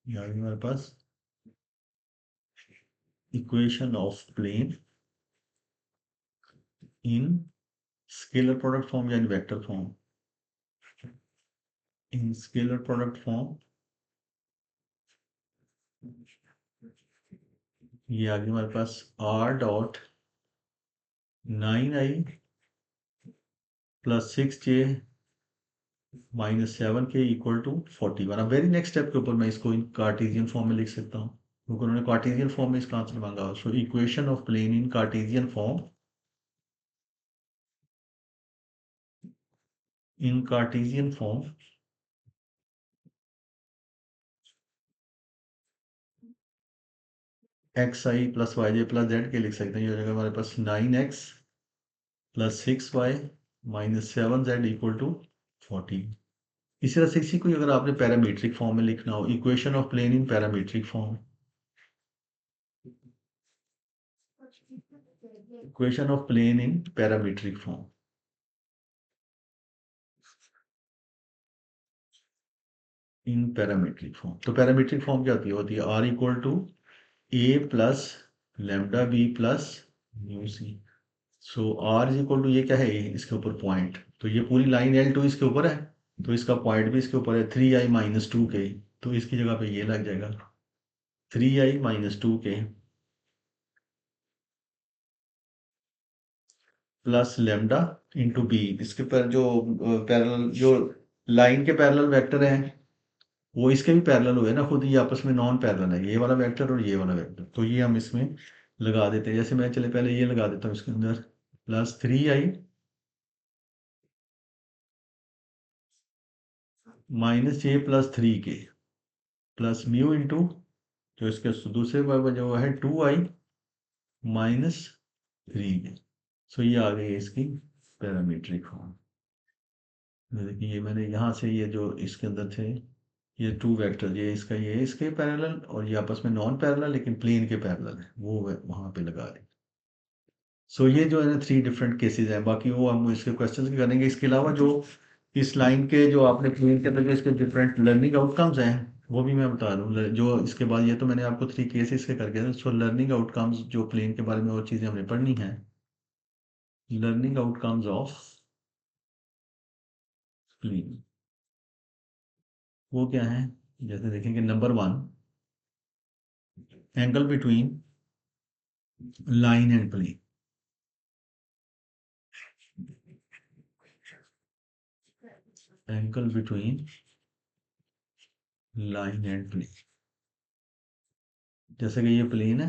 ये आ गई हमारे पास equation of plane in scalar product form या in vector form. In scalar product form ये आ गई हमारे पास r dot 9i plus 6j minus 7k equal to 41। अब वेरी नेक्स्ट स्टेप के ऊपर मैं इसको इन कार्टेशियन फॉर्म में लिख सकता हूँ, क्योंकि उन्होंने कार्टेशियन फॉर्म में इसका आंसर मांगा। So equation of plane in Cartesian form, in Cartesian form X I plus Y J plus Z K लिख सकते हैं। ये हो जाएगा हमारे पास 9x plus 6y minus 7z equal to 14। इसी तरह से इसी को अगर आपने पैरामीट्रिक फॉर्म में लिखना हो, equation of plane in parametric form, equation of plane in parametric form, in parametric form. तो पैरामीट्रिक फॉर्म क्या होती है are equal to A plus lambda B plus mu C. So R is equal to, ये क्या है, इसके ऊपर point, तो ये पूरी लाइन L2 इसके ऊपर है, तो इसका पॉइंट भी इसके ऊपर है 3i माइनस 2k, तो इसकी जगह पे ये लग जाएगा 3i minus 2k plus lambda into B. इसके पर जो पैरेलल, जो लाइन के पैरेलल वेक्टर हैं वो इसके भी पैरेलल हुए ना, खुद ये आपस में नॉन पैरेलल है, ये वाला वेक्टर और ये वाला वेक्टर, तो ये हम इसमें लगा देते हैं। जैसे मैं चले पहले ये लगा देता हूँ इसके अंदर, plus 3i minus j plus 3k plus mu into जो इसके दूसरे पर जो है 2i माइनस 3k। सो ये आ गई है इसकी पैरामीट्रिक फॉर्म। देखिए ये मैंने यहाँ से ये जो इसके अंदर थे ये टू वेक्टर, ये इसका ये इसके पैरेलल और ये आपस में नॉन पैरेलल लेकिन प्लेन के पैरेलल है, वो वहाँ पे लगा दी। सो ये जो है ना 3 डिफरेंट केसेस हैं, बाकी वो हम इसके क्वेश्चंस करेंगे। इसके अलावा जो इस लाइन के जो आपने प्लेन के अंदर जो इसके डिफरेंट लर्निंग आउटकम्स हैं वो भी मैं बता दूँ। जो इसके बाद ये तो मैंने आपको 3 केसेस के करके, सो लर्निंग आउटकम्स जो प्लेन के बारे में और चीज़ें हमने पढ़नी है, लर्निंग आउटकम्स ऑफ प्लेन वो क्या है, जैसे देखेंगे number 1, angle between line and plane. Angle between line and plane, जैसे कि ये प्लेन है,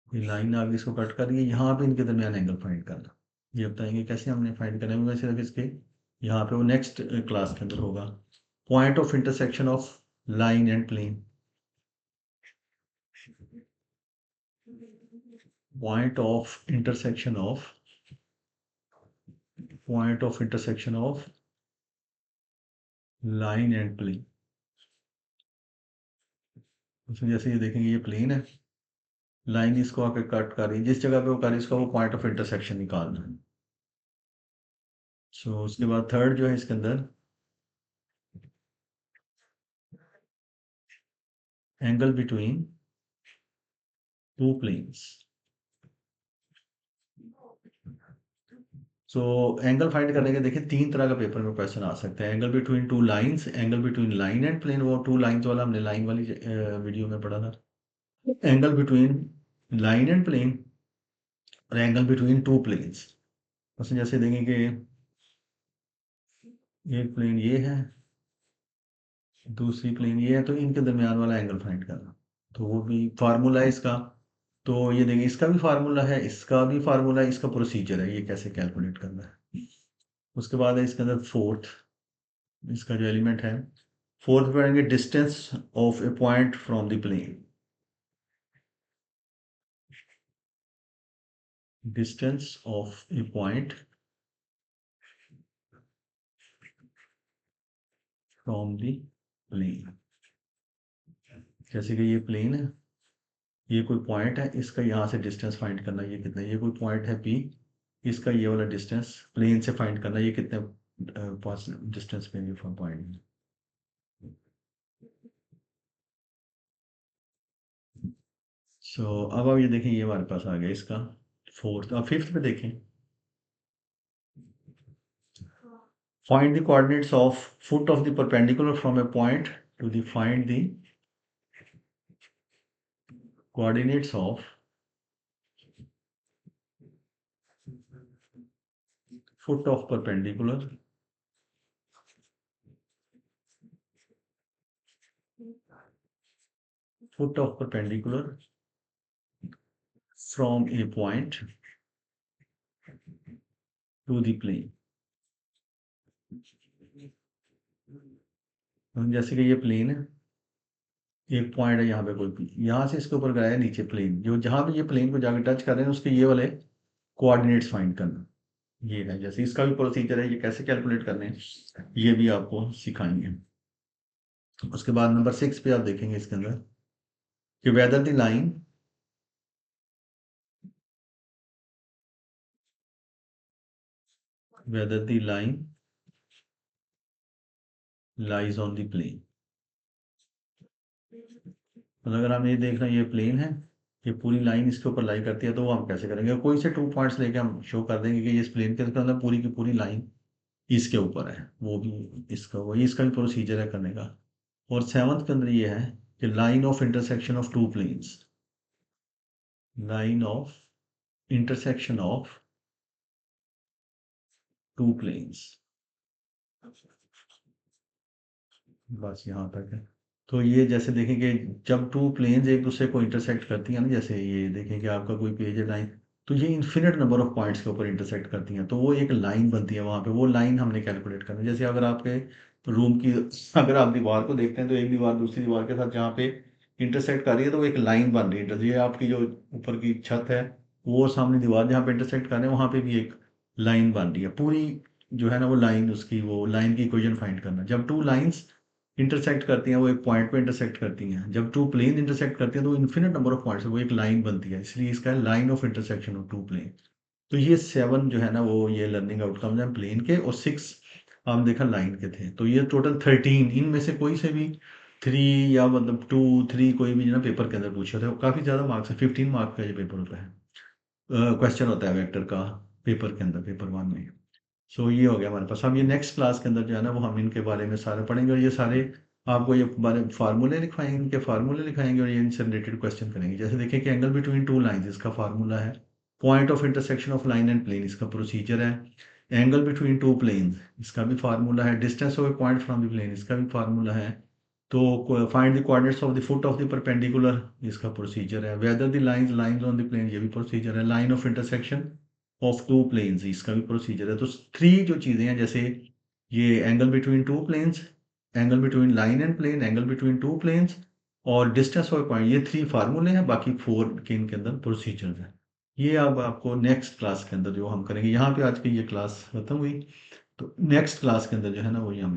ये लाइन आगे इसको कट कर रही है, यहाँ पे इनके दरमियान एंगल फाइंड करना। ये बताएंगे कैसे हमने फाइंड करना है, सिर्फ इसके यहाँ पे वो नेक्स्ट क्लास के अंदर होगा। Point of intersection of line and plane, point of intersection of, point of intersection of line and plane. उसमें जैसे ये देखेंगे ये प्लेन है, लाइन इसको आके कट कर रही है, जिस जगह पे वो कर रही है इसका वो पॉइंट ऑफ इंटरसेक्शन निकालना है। सो उसके बाद थर्ड जो है इसके अंदर angle between two planes. So angle find करने के देखिए 3 तरह का पेपर में क्वेश्चन आ सकते हैं। Angle between two lines, angle between line and plane, वो टू लाइंस वाला हमने लाइन वाली वीडियो में पढ़ा था। Angle between line and plane और एंगल बिटवीन टू प्लेन्स। उसमें जैसे देखेंगे कि एक प्लेन ये है, दूसरी प्लेन ये है, तो इनके दरमियान वाला एंगल फाइंड करना, तो वो भी फार्मूला है इसका। तो ये देखिए इसका भी फार्मूला है, इसका भी फार्मूला है, इसका प्रोसीजर है, ये कैसे कैलकुलेट करना है। उसके बाद है इसके अंदर फोर्थ, इसका जो एलिमेंट है, फोर्थ पढ़ेंगे distance of a point from the plane. Distance of a point from the plane, जैसे कि ये प्लेन है, ये कोई पॉइंट है, इसका यहाँ से डिस्टेंस फाइंड करना, ये कितना है, ये कोई पॉइंट है P, इसका ये वाला डिस्टेंस प्लेन से फाइंड करना, ये कितने डिस्टेंस में ये पॉइंट। सो अब आप ये देखें, ये हमारे पास आ गया इसका फोर्थ। अब फिफ्थ पे देखें, find the coordinates of foot of the perpendicular from A point two the find the coordinates of foot of perpendicular from a point to the plane। जैसे कि ये प्लेन है, एक पॉइंट है यहाँ पे, कोई यहाँ से इसके ऊपर गया है नीचे प्लेन, जो जहाँ पे ये प्लेन को जाकर टच कर रहे हैं उसके ये वाले कोऑर्डिनेट्स फाइंड करना, ये है। जैसे इसका भी प्रोसीजर है, ये कैसे कैलकुलेट करने हैं ये भी आपको सिखाएंगे। उसके बाद नंबर 6 पे आप देखेंगे इसके अंदर कि whether the line lies on the plane. मतलब अगर हम ये देख रहे हैं ये प्लेन है, ये पूरी लाइन इसके ऊपर लाई करती है, तो वो हम कैसे करेंगे, कोई से 2 पॉइंट्स लेके हम शो कर देंगे कि इस प्लेन के अंदर पूरी की पूरी लाइन इसके ऊपर है, वो भी इसका भी प्रोसीजर है करने का। और 7th के अंदर ये है कि line of intersection of two planes, line of intersection of two planes, बस यहाँ तक है। तो ये जैसे देखें कि जब टू प्लेन्स एक दूसरे को इंटरसेक्ट करती हैं ना, जैसे ये देखें कि आपका कोई पेज है लाइन, तो ये इन्फिनिट नंबर ऑफ पॉइंट्स के ऊपर इंटरसेक्ट करती हैं, तो वो एक लाइन बनती है वहाँ पे, वो लाइन हमने कैलकुलेट करनी है। जैसे अगर आपके रूम की अगर आप दीवार को देखते हैं तो एक दीवार दूसरी दीवार के साथ जहाँ पे इंटरसेक्ट कर रही है तो वो एक लाइन बन रही है। ये आपकी जो ऊपर की छत है, वो सामने दीवार जहाँ पे इंटरसेक्ट कर रहे हैं वहाँ पे भी एक लाइन बन रही है पूरी, जो है ना वो लाइन, उसकी वो लाइन की इक्वेशन फाइंड करना। जब टू लाइन्स इंटरसेक्ट करती हैं, वो एक पॉइंट पे इंटरसेक्ट करती हैं, जब टू प्लेन इंटरसेक्ट करती हैं तो इन्फिनिट नंबर ऑफ पॉइंट्स है, वो एक लाइन बनती है, इसलिए इसका है line of intersection of two plane. तो ये 7 जो है ना वो ये लर्निंग आउटकम्स हैं प्लेन के, और 6 हम देखा लाइन के थे। तो ये टोटल 13, इनमें से कोई से भी 3 या मतलब 2 3 कोई भी जो ना पेपर के अंदर पूछे होते हैं, काफ़ी ज़्यादा मार्क्स है, 15 मार्क्स का ये पेपर होता है, क्वेश्चन होता है वेक्टर का पेपर के अंदर, पेपर 1 में। सो ये हो गया हमारे पास। हम ये नेक्स्ट क्लास के अंदर जो है ना वो हम इनके बारे में सारे पढ़ेंगे, और ये सारे आपको ये बारे फार्मूले लिखवाएंगे, इनके फार्मूले लिखाएंगे, और ये इनसे रिलेटेड क्वेश्चन करेंगे। जैसे देखिए कि एंगल बिटवीन टू लाइंस, इसका फार्मूला है। Point of intersection of line and plane, इसका प्रोसीजर है। एंगल बिटवीन टू प्लेन, इसका भी फार्मूला है। Distance of a point from the plane, इसका भी फार्मूला है। तो find the coordinates of the foot of the perpendicular, इसका प्रोसीजर है। Whether the lines on the plane, ये भी प्रोसीजर है। Line of intersection of two planes, इसका भी प्रोसीजर है। तो 3 जो चीज़ें हैं, जैसे ये angle between two planes, angle between line and plane, angle between two planes, और डिस्टेंस ऑफ पॉइंट, ये 3 फार्मूले हैं। बाकी 4 के इनके अंदर प्रोसीजर हैं। ये अब आपको नेक्स्ट क्लास के अंदर जो हम करेंगे, यहाँ पे आज की ये क्लास खत्म हुई, तो नेक्स्ट क्लास के अंदर जो है ना वही हम